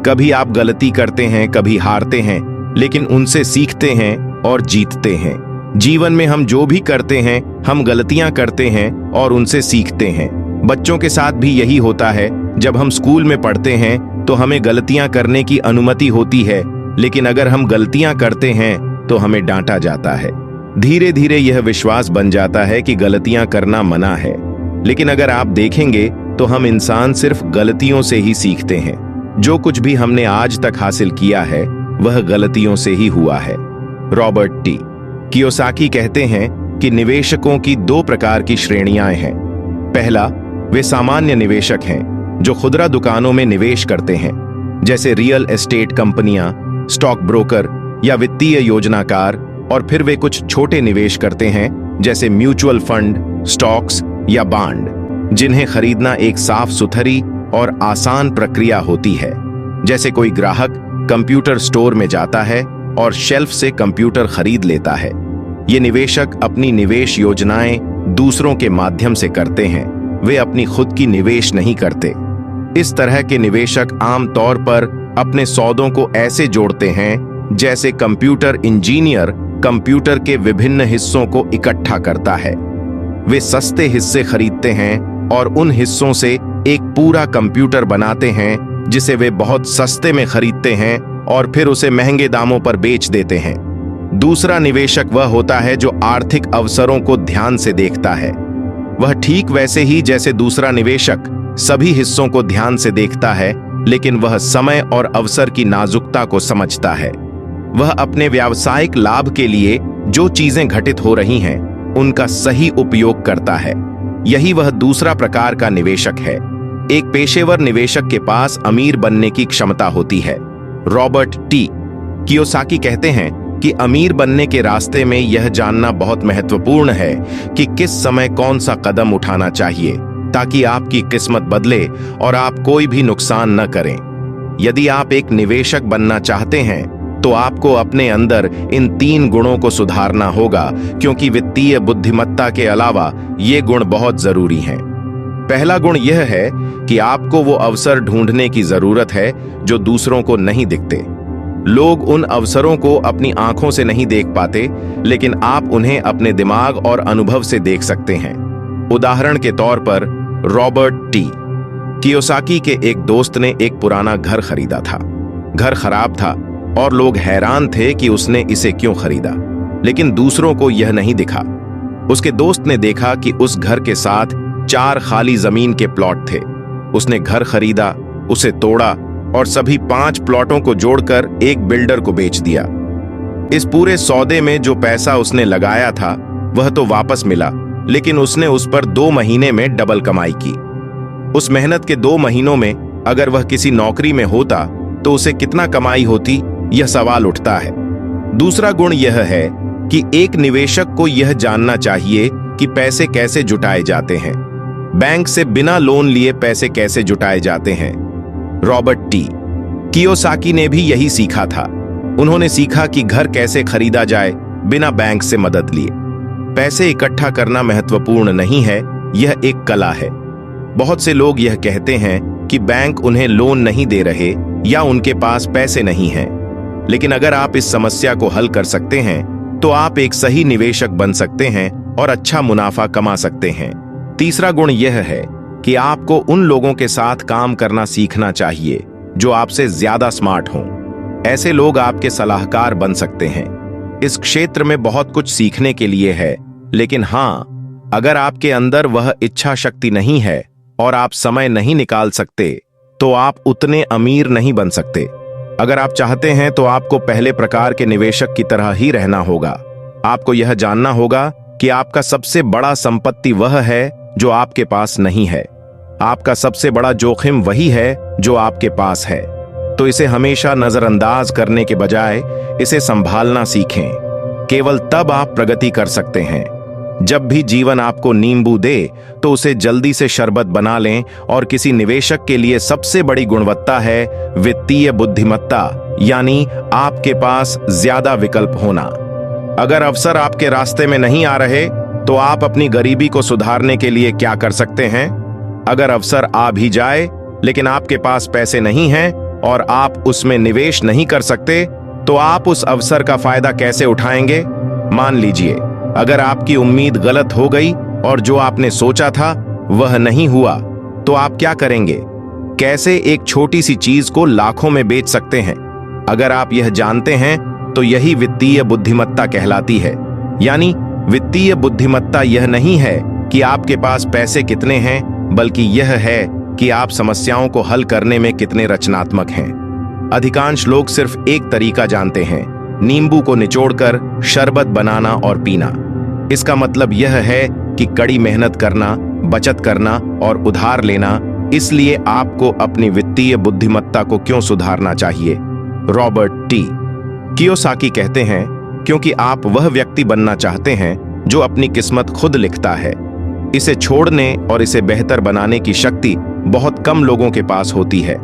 Speaker 1: कभी आप गलती करते हैं, कभी हारते हैं, लेकिन उनसे सीखते हैं और जीतते हैं। जीवन में हम जो भी करते हैं, हम गलतियां करते हैं और उनसे सीखते हैं। बच्चों के साथ भी यही होता है। जब हम स्कूल में पढ़ते हैं तो हमें गलतियां करने की अनुमति होती है, लेकिन अगर हम गलतियां करते हैं तो हमें डांटा जाता है। धीरे धीरे यह विश्वास बन जाता है कि गलतियां करना मना है। लेकिन अगर आप देखेंगे तो हम इंसान सिर्फ गलतियों से ही सीखते हैं। जो कुछ भी हमने आज तक हासिल किया है वह गलतियों से ही हुआ है। रॉबर्ट टी कियोसाकी कहते हैं कि निवेशकों की दो प्रकार की श्रेणियां हैं। पहला, वे सामान्य निवेशक हैं जो खुदरा दुकानों में निवेश करते हैं, जैसे रियल एस्टेट कंपनियां, स्टॉक ब्रोकर या वित्तीय योजनाकार। और फिर वे कुछ छोटे निवेश करते हैं, जैसे म्यूचुअल फंड, स्टॉक्स या बॉन्ड, जिन्हें खरीदना एक साफ सुथरी और आसान प्रक्रिया होती है। जैसे कोई ग्राहक कंप्यूटर स्टोर में जाता है और शेल्फ से कंप्यूटर खरीद लेता है। ये निवेशक अपनी निवेश योजनाएं दूसरों के माध्यम से करते हैं, वे अपनी खुद की निवेश नहीं करते। इस तरह के निवेशक आमतौर पर अपने सौदों को ऐसे जोड़ते हैं जैसे कंप्यूटर इंजीनियर कंप्यूटर के विभिन्न हिस्सों को इकट्ठा करता है। वे सस्ते हिस्से खरीदते हैं और उन हिस्सों से एक पूरा कंप्यूटर बनाते हैं, जिसे वे बहुत सस्ते में खरीदते हैं और फिर उसे महंगे दामों पर बेच देते हैं। दूसरा निवेशक वह होता है जो आर्थिक अवसरों को ध्यान से देखता है। वह ठीक वैसे ही जैसे दूसरा निवेशक सभी हिस्सों को ध्यान से देखता है, लेकिन वह समय और अवसर की नाजुकता को समझता है। वह अपने व्यावसायिक लाभ के लिए जो चीजें घटित हो रही हैं, उनका सही उपयोग करता है। यही वह दूसरा प्रकार का निवेशक है। एक पेशेवर निवेशक के पास अमीर बनने की क्षमता होती है। रॉबर्ट टी कियोसाकी कहते हैं कि अमीर बनने के रास्ते में यह जानना बहुत महत्वपूर्ण है कि किस समय कौन सा कदम उठाना चाहिए, ताकि आपकी किस्मत बदले और आप कोई भी नुकसान न करें। यदि आप एक निवेशक बनना चाहते हैं, तो आपको अपने अंदर इन 3 गुणों को सुधारना होगा, क्योंकि वित्तीय बुद्धिमत्ता के अलावा ये गुण बहुत जरूरी हैं। पहला गुण यह है कि आपको वो अवसर ढूंढने की जरूरत है जो दूसरों को नहीं दिखते। लोग उन अवसरों को अपनी आंखों से नहीं देख पाते, लेकिन आप उन्हें अपने दिमाग और अनुभव से देख सकते हैं। उदाहरण के तौर पर, रॉबर्ट टी कियोसाकी के एक दोस्त ने एक पुराना घर खरीदा था। घर खराब था और लोग हैरान थे कि उसने इसे क्यों खरीदा, लेकिन दूसरों को यह नहीं दिखा। उसके दोस्त ने देखा कि उस घर के साथ 4 खाली जमीन के प्लॉट थे। उसने घर खरीदा, उसे तोड़ा और सभी 5 प्लॉटों को जोड़कर एक बिल्डर को बेच दिया। इस पूरे सौदे में जो पैसा उसने लगाया था वह तो वापस मिला, लेकिन उसने उस पर 2 महीने में डबल कमाई की। उस मेहनत के 2 महीनों में अगर वह किसी नौकरी में होता तो उसे कितना कमाई होती, यह सवाल उठता है। दूसरा गुण यह है कि एक निवेशक को यह जानना चाहिए कि पैसे कैसे जुटाए जाते हैं। बैंक से बिना लोन लिए पैसे कैसे जुटाए जाते हैं। रॉबर्ट टी कियोसाकी ने भी यही सीखा था। उन्होंने सीखा कि घर कैसे खरीदा जाए बिना बैंक से मदद लिए। पैसे इकट्ठा करना महत्वपूर्ण नहीं है, यह एक कला है। बहुत से लोग यह कहते हैं कि बैंक उन्हें लोन नहीं दे रहे या उनके पास पैसे नहीं हैं। लेकिन अगर आप इस समस्या को हल कर सकते हैं तो आप एक सही निवेशक बन सकते हैं और अच्छा मुनाफा कमा सकते हैं। तीसरा गुण यह है कि आपको उन लोगों के साथ काम करना सीखना चाहिए जो आपसे ज्यादा स्मार्ट हों। ऐसे लोग आपके सलाहकार बन सकते हैं। इस क्षेत्र में बहुत कुछ सीखने के लिए है, लेकिन हां, अगर आपके अंदर वह इच्छा शक्ति नहीं है और आप समय नहीं निकाल सकते तो आप उतने अमीर नहीं बन सकते। अगर आप चाहते हैं तो आपको पहले प्रकार के निवेशक की तरह ही रहना होगा। आपको यह जानना होगा कि आपका सबसे बड़ा संपत्ति वह है जो आपके पास नहीं है। आपका सबसे बड़ा जोखिम वही है जो आपके पास है। तो इसे हमेशा नजरअंदाज करने के बजाय इसे संभालना सीखें। केवल तब आप प्रगति कर सकते हैं। जब भी जीवन आपको नींबू दे तो उसे जल्दी से शरबत बना लें। और किसी निवेशक के लिए सबसे बड़ी गुणवत्ता है वित्तीय बुद्धिमत्ता, यानी आपके पास ज्यादा विकल्प होना। अगर अवसर आपके रास्ते में नहीं आ रहे तो आप अपनी गरीबी को सुधारने के लिए क्या कर सकते हैं। अगर अवसर आ भी जाए लेकिन आपके पास पैसे नहीं हैं और आप उसमें निवेश नहीं कर सकते तो आप उस अवसर का फायदा कैसे उठाएंगे। मान लीजिए अगर आपकी उम्मीद गलत हो गई और जो आपने सोचा था वह नहीं हुआ तो आप क्या करेंगे। कैसे एक छोटी सी चीज को लाखों में बेच सकते हैं। अगर आप यह जानते हैं तो यही वित्तीय बुद्धिमत्ता कहलाती है। यानी वित्तीय बुद्धिमत्ता यह नहीं है कि आपके पास पैसे कितने हैं, बल्कि यह है कि आप समस्याओं को हल करने में कितने रचनात्मक हैं। अधिकांश लोग सिर्फ एक तरीका जानते हैं, नींबू को निचोड़कर शरबत बनाना और पीना। इसका मतलब यह है कि कड़ी मेहनत करना, बचत करना और उधार लेना। इसलिए आपको अपनी वित्तीय बुद्धिमत्ता को क्यों सुधारना चाहिए। रॉबर्ट टी कियोसाकी कहते हैं, क्योंकि आप वह व्यक्ति बनना चाहते हैं जो अपनी किस्मत खुद लिखता है। इसे छोड़ने और इसे बेहतर बनाने की शक्ति बहुत कम लोगों के पास होती है।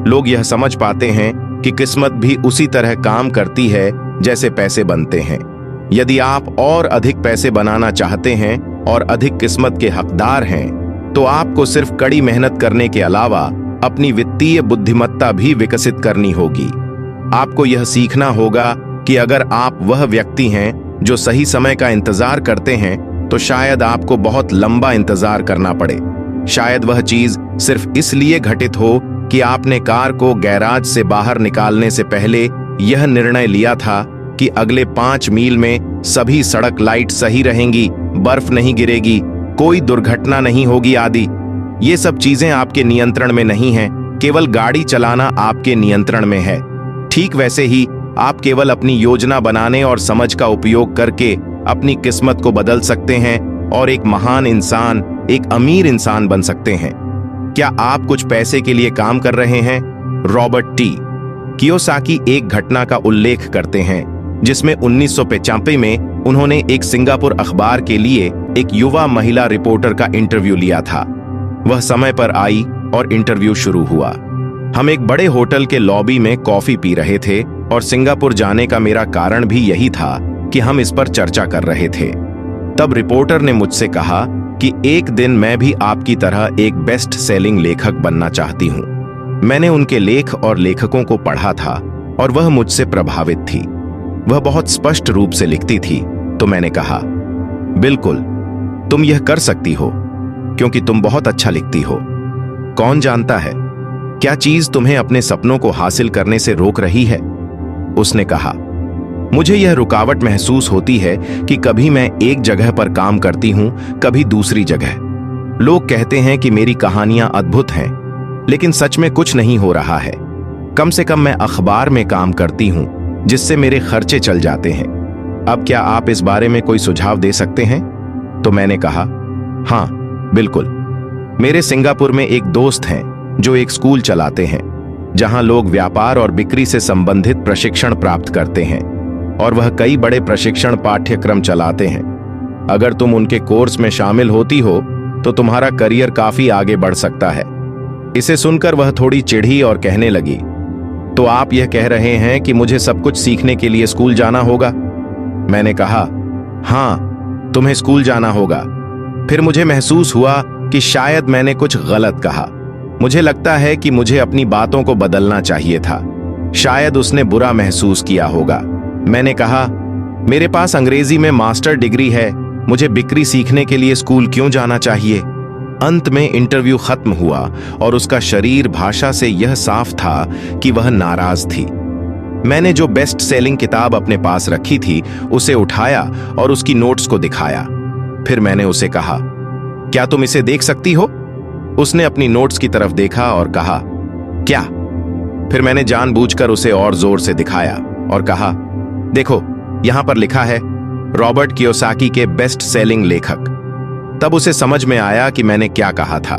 Speaker 1: लोग यह समझ पाते हैं कि किस्मत भी उसी तरह काम करती है जैसे पैसे बनते हैं। यदि आप और अधिक पैसे बनाना चाहते हैं और अधिक किस्मत के हकदार हैं, तो आपको सिर्फ कड़ी मेहनत करने के अलावा अपनी वित्तीय बुद्धिमत्ता भी विकसित करनी होगी। आपको यह सीखना होगा कि अगर आप वह व्यक्ति हैं जो सही समय का इंतजार करते हैं तो शायद आपको बहुत लंबा इंतजार करना पड़े। शायद वह चीज सिर्फ इसलिए घटित हो कि आपने कार को गैराज से बाहर निकालने से पहले यह निर्णय लिया था कि अगले 5 मील में सभी सड़क लाइट सही रहेंगी, बर्फ नहीं गिरेगी, कोई दुर्घटना नहीं होगी आदि। ये सब चीजें आपके नियंत्रण में नहीं हैं, केवल गाड़ी चलाना आपके नियंत्रण में है। ठीक वैसे ही आप केवल अपनी योजना बनाने और समझ का उपयोग करके अपनी किस्मत को बदल सकते हैं और एक महान इंसान, एक अमीर इंसान बन सकते हैं। क्या आप कुछ पैसे के लिए काम कर रहे हैं। रॉबर्ट टी कियोसाकी एक घटना का उल्लेख करते हैं जिसमें 1995 में उन्होंने एक सिंगापुर अखबार के लिए एक युवा महिला रिपोर्टर का इंटरव्यू लिया था। वह समय पर आई और इंटरव्यू शुरू हुआ। हम एक बड़े होटल के लॉबी में कॉफी पी रहे थे और सिंगापुर जाने का मेरा कारण भी यही था कि हम इस पर चर्चा कर रहे थे। तब रिपोर्टर ने मुझसे कहा कि एक दिन मैं भी आपकी तरह एक बेस्ट सेलिंग लेखक बनना चाहती हूं। मैंने उनके लेख और लेखकों को पढ़ा था और वह मुझसे प्रभावित थी। वह बहुत स्पष्ट रूप से लिखती थी। तो मैंने कहा, बिल्कुल, तुम यह कर सकती हो क्योंकि तुम बहुत अच्छा लिखती हो। कौन जानता है क्या चीज तुम्हें अपने सपनों को हासिल करने से रोक रही है। उसने कहा, मुझे यह रुकावट महसूस होती है कि कभी मैं एक जगह पर काम करती हूं, कभी दूसरी जगह। लोग कहते हैं कि मेरी कहानियां अद्भुत हैं, लेकिन सच में कुछ नहीं हो रहा है। कम से कम मैं अखबार में काम करती हूं, जिससे मेरे खर्चे चल जाते हैं। अब क्या आप इस बारे में कोई सुझाव दे सकते हैं। तो मैंने कहा, हां, बिल्कुल। मेरे सिंगापुर में एक दोस्त हैं जो एक स्कूल चलाते हैं जहां लोग व्यापार और बिक्री से संबंधित प्रशिक्षण प्राप्त करते हैं और वह कई बड़े प्रशिक्षण पाठ्यक्रम चलाते हैं। अगर तुम उनके कोर्स में शामिल होती हो तो तुम्हारा करियर काफी आगे बढ़ सकता है। इसे सुनकर वह थोड़ी चिढ़ी और कहने लगी, तो आप यह कह रहे हैं कि मुझे सब कुछ सीखने के लिए स्कूल जाना होगा? मैंने कहा, हाँ, तुम्हें स्कूल जाना होगा। फिर मुझे महसूस हुआ कि शायद मैंने कुछ गलत कहा। मुझे लगता है कि मुझे अपनी बातों को बदलना चाहिए था। शायद उसने बुरा महसूस किया होगा। मैंने कहा, मेरे पास अंग्रेजी में मास्टर डिग्री है, मुझे बिक्री सीखने के लिए स्कूल क्यों जाना चाहिए? अंत में इंटरव्यू खत्म हुआ और उसका शरीर भाषा से यह साफ था कि वह नाराज थी। मैंने जो बेस्ट सेलिंग किताब अपने पास रखी थी उसे उठाया और उसकी नोट्स को दिखाया। फिर मैंने उसे कहा, क्या तुम इसे देख सकती हो? उसने अपनी नोट्स की तरफ देखा और कहा, क्या? फिर मैंने जानबूझकर उसे और जोर से दिखाया और कहा, देखो, यहां पर लिखा है रॉबर्ट कियोसाकी के बेस्ट सेलिंग लेखक। तब उसे समझ में आया कि मैंने क्या कहा था।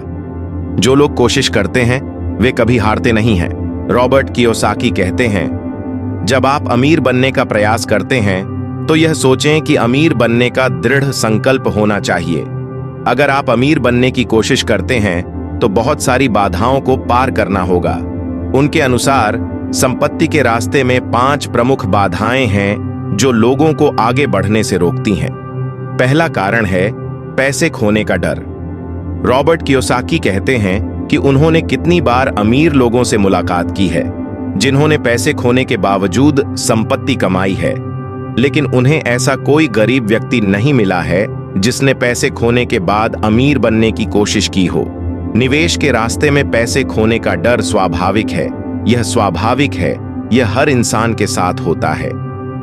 Speaker 1: जो लोग कोशिश करते हैं वे कभी हारते नहीं हैं। रॉबर्ट कियोसाकी कहते हैं, जब आप अमीर बनने का प्रयास करते हैं तो यह सोचें कि अमीर बनने का दृढ़ संकल्प होना चाहिए। अगर आप अमीर बनने की कोशिश करते हैं तो बहुत सारी बाधाओं को पार करना होगा। उनके अनुसार संपत्ति के रास्ते में 5 प्रमुख बाधाएं हैं जो लोगों को आगे बढ़ने से रोकती हैं। पहला कारण है पैसे खोने का डर। रॉबर्ट कियोसाकी कहते हैं कि उन्होंने कितनी बार अमीर लोगों से मुलाकात की है जिन्होंने पैसे खोने के बावजूद संपत्ति कमाई है, लेकिन उन्हें ऐसा कोई गरीब व्यक्ति नहीं मिला है जिसने पैसे खोने के बाद अमीर बनने की कोशिश की हो। निवेश के रास्ते में पैसे खोने का डर स्वाभाविक है। यह स्वाभाविक है, यह हर इंसान के साथ होता है।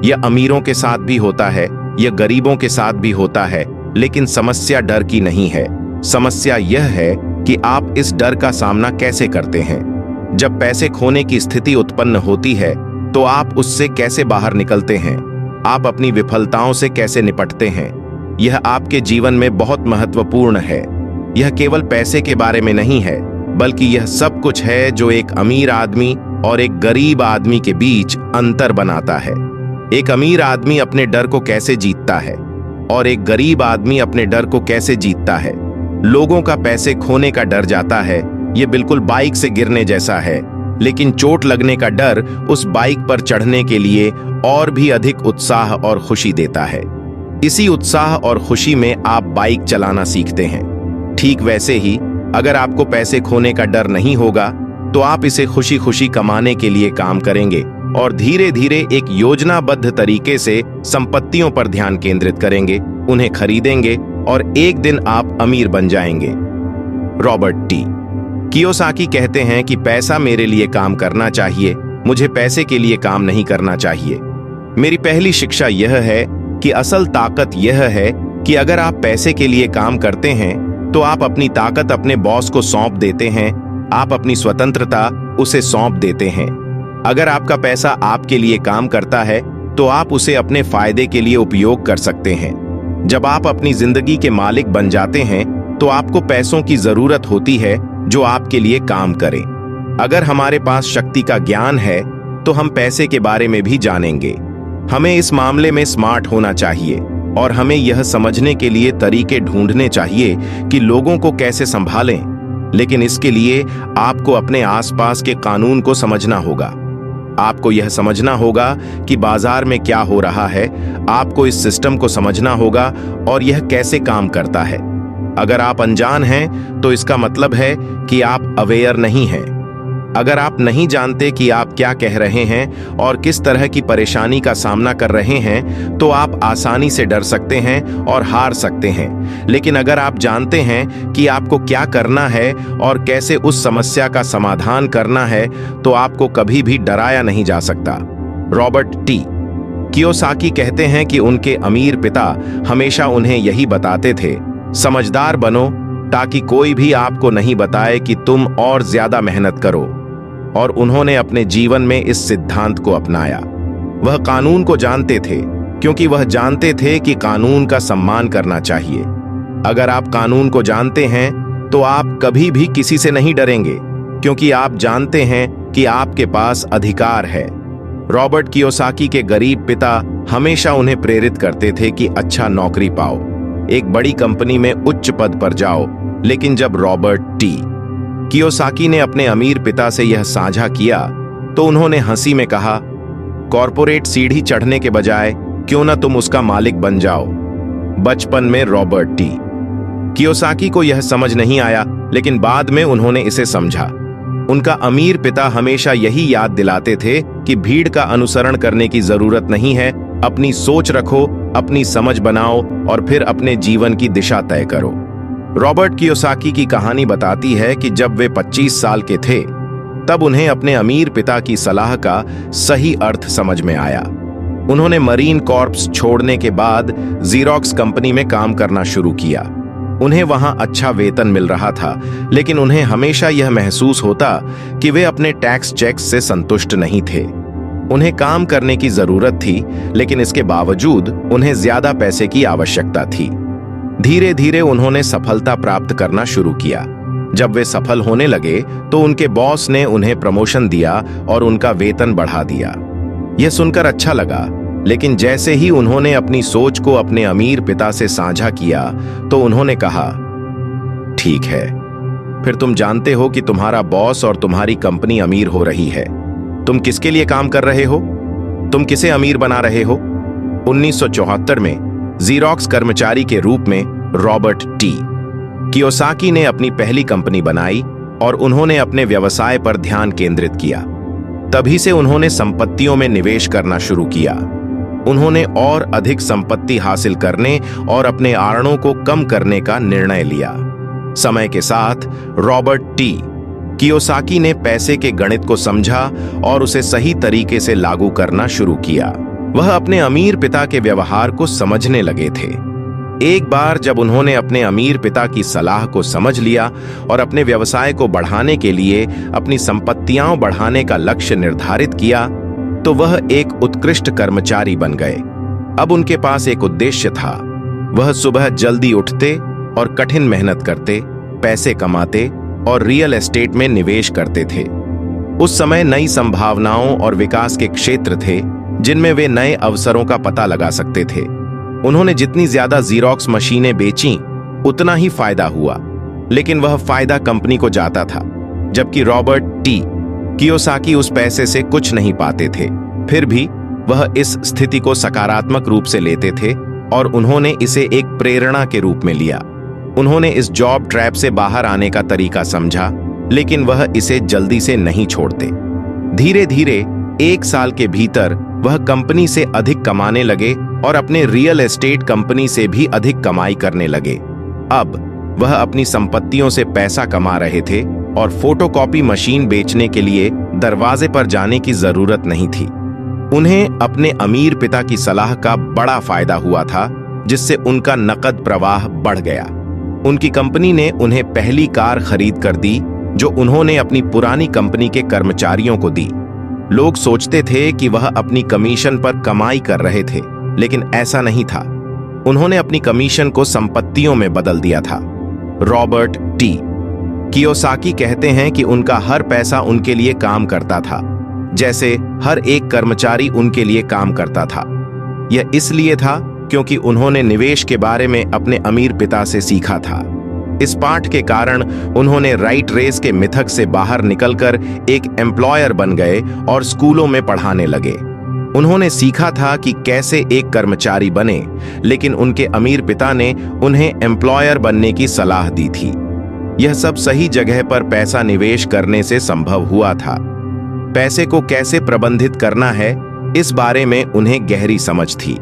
Speaker 1: यह अमीरों के साथ भी होता है, यह गरीबों के साथ भी होता है, लेकिन समस्या डर की नहीं है। समस्या यह है कि आप इस डर का सामना कैसे करते हैं। जब पैसे खोने की स्थिति उत्पन्न होती है तो आप उससे कैसे बाहर निकलते हैं? आप अपनी विफलताओं से कैसे निपटते हैं? यह आपके जीवन में बहुत महत्वपूर्ण है। यह केवल पैसे के बारे में नहीं है, बल्कि यह सब कुछ है जो एक अमीर आदमी और एक गरीब आदमी के बीच अंतर बनाता है। एक अमीर आदमी अपने डर को कैसे जीतता है और एक गरीब आदमी अपने डर को कैसे जीतता है। लोगों का पैसे खोने का डर जाता है, यह बिल्कुल बाइक से गिरने जैसा है, लेकिन चोट लगने का डर उस बाइक पर चढ़ने के लिए और भी अधिक उत्साह और खुशी देता है। इसी उत्साह और खुशी में आप बाइक चलाना सीखते हैं। ठीक वैसे ही अगर आपको पैसे खोने का डर नहीं होगा तो आप इसे खुशी खुशी कमाने के लिए काम करेंगे और धीरे धीरे एक योजनाबद्ध तरीके से संपत्तियों पर ध्यान केंद्रित करेंगे, उन्हें खरीदेंगे और एक दिन आप अमीर बन जाएंगे। रॉबर्ट टी कियोसाकी कहते हैं कि पैसा मेरे लिए काम करना चाहिए, मुझे पैसे के लिए काम नहीं करना चाहिए। मेरी पहली शिक्षा यह है कि असल ताकत यह है कि अगर आप पैसे के लिए काम करते हैं तो आप अपनी ताकत अपने बॉस को सौंप देते हैं, आप अपनी स्वतंत्रता उसे सौंप देते हैं। अगर आपका पैसा आपके लिए काम करता है तो आप उसे अपने फायदे के लिए उपयोग कर सकते हैं। जब आप अपनी जिंदगी के मालिक बन जाते हैं तो आपको पैसों की जरूरत होती है जो आपके लिए काम करें। अगर हमारे पास शक्ति का ज्ञान है तो हम पैसे के बारे में भी जानेंगे। हमें इस मामले में स्मार्ट होना चाहिए और हमें यह समझने के लिए तरीके ढूंढने चाहिए कि लोगों को कैसे संभालें। लेकिन इसके लिए आपको अपने आसपास के कानून को समझना होगा। आपको यह समझना होगा कि बाजार में क्या हो रहा है, आपको इस सिस्टम को समझना होगा और यह कैसे काम करता है। अगर आप अनजान हैं तो इसका मतलब है कि आप अवेयर नहीं हैं। अगर आप नहीं जानते कि आप क्या कह रहे हैं और किस तरह की परेशानी का सामना कर रहे हैं तो आप आसानी से डर सकते हैं और हार सकते हैं। लेकिन अगर आप जानते हैं कि आपको क्या करना है और कैसे उस समस्या का समाधान करना है तो आपको कभी भी डराया नहीं जा सकता। रॉबर्ट टी कियोसाकी कहते हैं कि उनके अमीर पिता हमेशा उन्हें यही बताते थे, समझदार बनो ताकि कोई भी आपको नहीं बताए कि तुम और ज्यादा मेहनत करो। और उन्होंने अपने जीवन में इस सिद्धांत को अपनाया। वह कानून को जानते थे क्योंकि वह जानते थे कि कानून का सम्मान करना चाहिए। अगर आप कानून को जानते हैं तो आप कभी भी किसी से नहीं डरेंगे क्योंकि आप जानते हैं कि आपके पास अधिकार है। रॉबर्ट कियोसाकी के गरीब पिता हमेशा उन्हें प्रेरित करते थे कि अच्छा नौकरी पाओ, एक बड़ी कंपनी में उच्च पद पर जाओ। लेकिन जब रॉबर्ट टी कियोसाकी ने अपने अमीर पिता से यह साझा किया तो उन्होंने हंसी में कहा, कॉर्पोरेट सीढ़ी चढ़ने के बजाय क्यों ना तुम उसका मालिक बन जाओ। बचपन में रॉबर्ट टी कियोसाकी को यह समझ नहीं आया, लेकिन बाद में उन्होंने इसे समझा। उनका अमीर पिता हमेशा यही याद दिलाते थे कि भीड़ का अनुसरण करने की जरूरत नहीं है, अपनी सोच रखो, अपनी समझ बनाओ और फिर अपने जीवन की दिशा तय करो। रॉबर्ट कियोसाकी की कहानी बताती है कि जब वे 25 साल के थे तब उन्हें अपने अमीर पिता की सलाह का सही अर्थ समझ में आया। उन्होंने मरीन कॉर्प्स छोड़ने के बाद ज़ीरॉक्स कंपनी में काम करना शुरू किया। उन्हें वहां अच्छा वेतन मिल रहा था, लेकिन उन्हें हमेशा यह महसूस होता कि वे अपने टैक्स चेक्स से संतुष्ट नहीं थे। उन्हें काम करने की जरूरत थी, लेकिन इसके बावजूद उन्हें ज्यादा पैसे की आवश्यकता थी। धीरे धीरे उन्होंने सफलता प्राप्त करना शुरू किया। जब वे सफल होने लगे तो उनके बॉस ने उन्हें प्रमोशन दिया और उनका वेतन बढ़ा दिया। यह सुनकर अच्छा लगा, लेकिन जैसे ही उन्होंने अपनी सोच को अपने अमीर पिता से साझा किया तो उन्होंने कहा, ठीक है, फिर तुम जानते हो कि तुम्हारा बॉस और तुम्हारी कंपनी अमीर हो रही है। तुम किसके लिए काम कर रहे हो? तुम किसे अमीर बना रहे हो? 1974 में ज़ीरॉक्स कर्मचारी के रूप में रॉबर्ट टी कियोसाकी ने अपनी पहली कंपनी बनाई और उन्होंने अपने व्यवसाय पर ध्यान केंद्रित किया। तभी से उन्होंने संपत्तियों में निवेश करना शुरू किया। उन्होंने और अधिक संपत्ति हासिल करने और अपने आड़ों को कम करने का निर्णय लिया। समय के साथ रॉबर्ट टी कियोसाकी ने पैसे के गणित को समझा और उसे सही तरीके से लागू करना शुरू किया। वह अपने अमीर पिता के व्यवहार को समझने लगे थे। एक बार जब उन्होंने अपने अमीर पिता की सलाह को समझ लिया और अपने व्यवसाय को बढ़ाने के लिए अपनी संपत्तियां बढ़ाने का लक्ष्य निर्धारित किया, तो वह एक उत्कृष्ट कर्मचारी बन गए। अब उनके पास एक उद्देश्य था। वह सुबह जल्दी उठते और कठिन मेहनत करते, पैसे कमाते और रियल एस्टेट में निवेश करते थे। उस समय नई संभावनाओं और विकास के क्षेत्र थे जिनमें वे नए अवसरों का पता लगा सकते थे। उन्होंने जितनी ज्यादा ज़ीरॉक्स मशीनें बेचीं, उतना ही फायदा हुआ, लेकिन वह फायदा कंपनी को जाता था, जबकि रॉबर्ट टी कियोसाकी उस पैसे से कुछ नहीं पाते थे। फिर भी वह इस स्थिति को सकारात्मक रूप से लेते थे और उन्होंने इसे एक प्रेरणा के रूप में लिया। उन्होंने इस जॉब ट्रैप से बाहर आने का तरीका समझा, लेकिन वह इसे जल्दी से नहीं छोड़ते। धीरे धीरे 1 साल के भीतर वह कंपनी से अधिक कमाने लगे और अपने रियल एस्टेट कंपनी से भी अधिक कमाई करने लगे। अब वह अपनी संपत्तियों से पैसा कमा रहे थे और फोटोकॉपी मशीन बेचने के लिए दरवाजे पर जाने की जरूरत नहीं थी। उन्हें अपने अमीर पिता की सलाह का बड़ा फायदा हुआ था, जिससे उनका नकद प्रवाह बढ़ गया। उनकी कंपनी ने उन्हें पहली कार खरीद कर दी, जो उन्होंने अपनी पुरानी कंपनी के कर्मचारियों को दी। लोग सोचते थे कि वह अपनी कमीशन पर कमाई कर रहे थे, लेकिन ऐसा नहीं था। उन्होंने अपनी कमीशन को संपत्तियों में बदल दिया था। रॉबर्ट टी कियोसाकी कहते हैं कि उनका हर पैसा उनके लिए काम करता था, जैसे हर एक कर्मचारी उनके लिए काम करता था। यह इसलिए था क्योंकि उन्होंने निवेश के बारे में अपने अमीर पिता से सीखा था। इस पाठ के कारण उन्होंने राइट रेस के मिथक से बाहर निकलकर एक एम्प्लॉयर बन गए और स्कूलों में पढ़ाने लगे। उन्होंने सीखा था कि कैसे एक कर्मचारी बने, लेकिन उनके अमीर पिता ने उन्हें एम्प्लॉयर बनने की सलाह दी थी। यह सब सही जगह पर पैसा निवेश करने से संभव हुआ था। पैसे को कैसे प्रबंधित करना है, इस बारे में उन्हें गहरी समझ थी।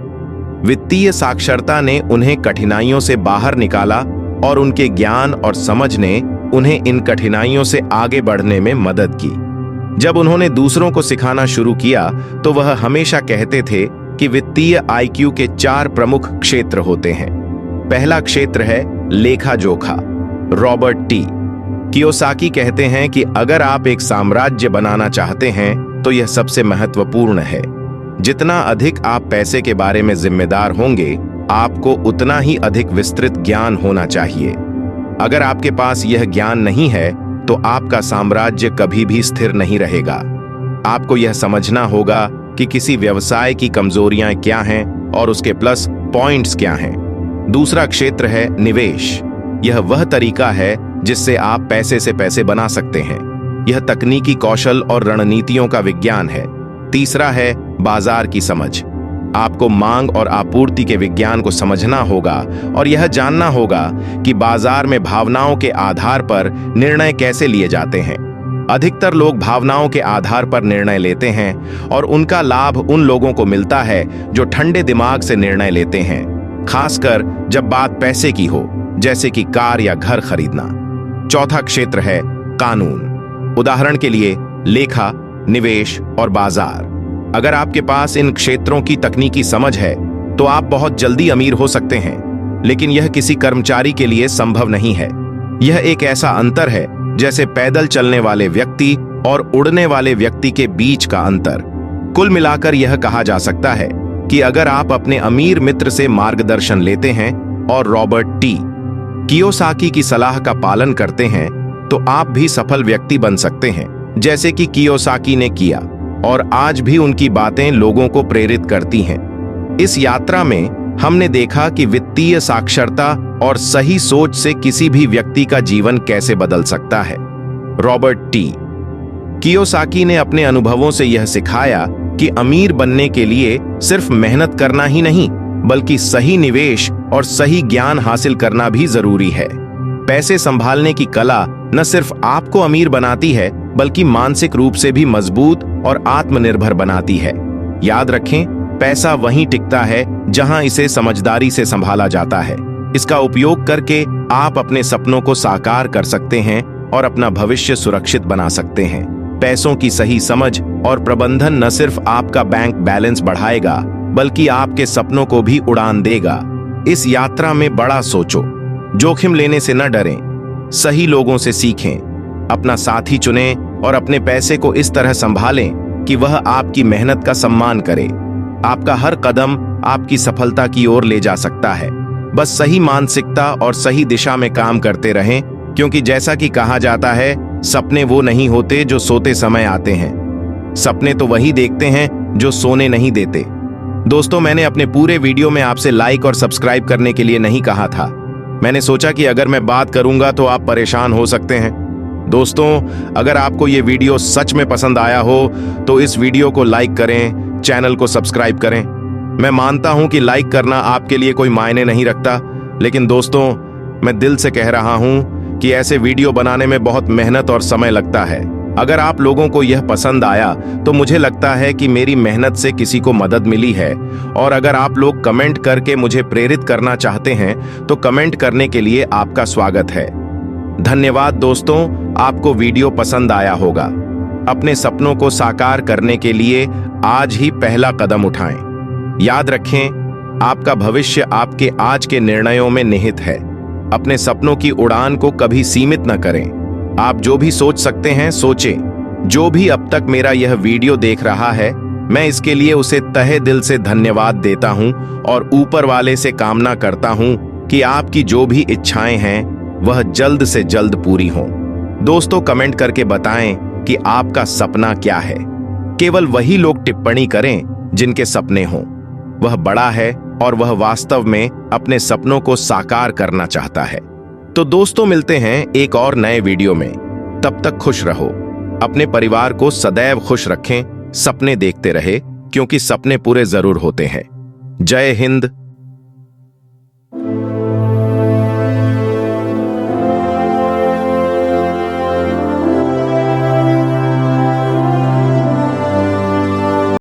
Speaker 1: वित्तीय साक्षरता ने उन्हें कठिनाइयों से बाहर निकाला और उनके ज्ञान और समझ ने उन्हें इन कठिनाइयों से आगे बढ़ने में मदद की। जब उन्होंने दूसरों को सिखाना शुरू किया तो वह हमेशा कहते थे कि वित्तीय आईक्यू के 4 प्रमुख क्षेत्र होते हैं। पहला क्षेत्र है लेखा जोखा। रॉबर्ट टी कियोसाकी कहते हैं कि अगर आप एक साम्राज्य बनाना चाहते हैं तो यह सबसे महत्वपूर्ण है। जितना अधिक आप पैसे के बारे में जिम्मेदार होंगे, आपको उतना ही अधिक विस्तृत ज्ञान होना चाहिए। अगर आपके पास यह ज्ञान नहीं है तो आपका साम्राज्य कभी भी स्थिर नहीं रहेगा। आपको यह समझना होगा कि किसी व्यवसाय की कमजोरियां क्या हैं और उसके प्लस पॉइंट्स क्या हैं। दूसरा क्षेत्र है निवेश। यह वह तरीका है जिससे आप पैसे से पैसे बना सकते हैं। यह तकनीकी कौशल और रणनीतियों का विज्ञान है। तीसरा है बाजार की समझ। आपको मांग और आपूर्ति के विज्ञान को समझना होगा और यह जानना होगा कि बाजार में भावनाओं के आधार पर निर्णय कैसे लिए जाते हैं। अधिकतर लोग भावनाओं के आधार पर निर्णय लेते हैं और उनका लाभ उन लोगों को मिलता है जो ठंडे दिमाग से निर्णय लेते हैं, खासकर जब बात पैसे की हो, जैसे कि कार या घर खरीदना। चौथा क्षेत्र है कानून। उदाहरण के लिए लेखा, निवेश और बाजार। अगर आपके पास इन क्षेत्रों की तकनीकी समझ है तो आप बहुत जल्दी अमीर हो सकते हैं, लेकिन यह किसी कर्मचारी के लिए संभव नहीं है। यह एक ऐसा अंतर है जैसे पैदल चलने वाले व्यक्ति और उड़ने वाले व्यक्ति के बीच का अंतर। कुल मिलाकर यह कहा जा सकता है कि अगर आप अपने अमीर मित्र से मार्गदर्शन लेते हैं और रॉबर्ट टी कियोसाकी की सलाह का पालन करते हैं तो आप भी सफल व्यक्ति बन सकते हैं, जैसे कि कियोसाकी ने किया, और आज भी उनकी बातें लोगों को प्रेरित करती हैं। इस यात्रा में हमने देखा कि वित्तीय साक्षरता और सही सोच से किसी भी व्यक्ति का जीवन कैसे बदल सकता है। रॉबर्ट टी कियोसाकी ने अपने अनुभवों से यह सिखाया कि अमीर बनने के लिए सिर्फ मेहनत करना ही नहीं, बल्कि सही निवेश और सही ज्ञान हासिल करना भी जरूरी है। पैसे संभालने की कला न सिर्फ आपको अमीर बनाती है, बल्कि मानसिक रूप से भी मजबूत और आत्मनिर्भर बनाती है। याद रखें, पैसा वहीं टिकता है जहां इसे समझदारी से संभाला जाता है। इसका उपयोग करके आप अपने सपनों को साकार कर सकते हैं और अपना भविष्य सुरक्षित बना सकते हैं। पैसों की सही समझ और प्रबंधन न सिर्फ आपका बैंक बैलेंस बढ़ाएगा, बल्कि आपके सपनों को भी उड़ान देगा। इस यात्रा में बड़ा सोचो, जोखिम लेने से न डरें, सही लोगों से सीखें, अपना साथी चुनें और अपने पैसे को इस तरह संभालें कि वह आपकी मेहनत का सम्मान करे। आपका हर कदम आपकी सफलता की ओर ले जा सकता है। बस सही मानसिकता और सही दिशा में काम करते रहें, क्योंकि जैसा कि कहा जाता है, सपने वो नहीं होते जो सोते समय आते हैं, सपने तो वही देखते हैं जो सोने नहीं देते। दोस्तों, मैंने अपने पूरे वीडियो में आपसे लाइक और सब्सक्राइब करने के लिए नहीं कहा था। मैंने सोचा कि अगर मैं बात करूंगा तो आप परेशान हो सकते हैं। दोस्तों, अगर आपको ये वीडियो सच में पसंद आया हो तो इस वीडियो को लाइक करें, चैनल को सब्सक्राइब करें। मैं मानता हूं कि लाइक करना आपके लिए कोई मायने नहीं रखता, लेकिन दोस्तों, मैं दिल से कह रहा हूं कि ऐसे वीडियो बनाने में बहुत मेहनत और समय लगता है। अगर आप लोगों को यह पसंद आया तो मुझे लगता है कि मेरी मेहनत से किसी को मदद मिली है। और अगर आप लोग कमेंट करके मुझे प्रेरित करना चाहते हैं तो कमेंट करने के लिए आपका स्वागत है। धन्यवाद दोस्तों, आपको वीडियो पसंद आया होगा। अपने सपनों को साकार करने के लिए आज ही पहला कदम उठाएं। याद रखें, आपका भविष्य आपके आज के निर्णयों में निहित है। अपने सपनों की उड़ान को कभी सीमित न करें। आप जो भी सोच सकते हैं सोचें। जो भी अब तक मेरा यह वीडियो देख रहा है, मैं इसके लिए उसे तहे दिल से धन्यवाद देता हूं और ऊपर वाले से कामना करता हूं कि आपकी जो भी इच्छाएं हैं वह जल्द से जल्द पूरी हों। दोस्तों, कमेंट करके बताएं कि आपका सपना क्या है। केवल वही लोग टिप्पणी करें जिनके सपने हों। वह बड़ा है और वह वास्तव में अपने सपनों को साकार करना चाहता है। तो दोस्तों, मिलते हैं एक और नए वीडियो में। तब तक खुश रहो, अपने परिवार को सदैव खुश रखें, सपने देखते रहे, क्योंकि सपने पूरे जरूर होते हैं। जय हिंद,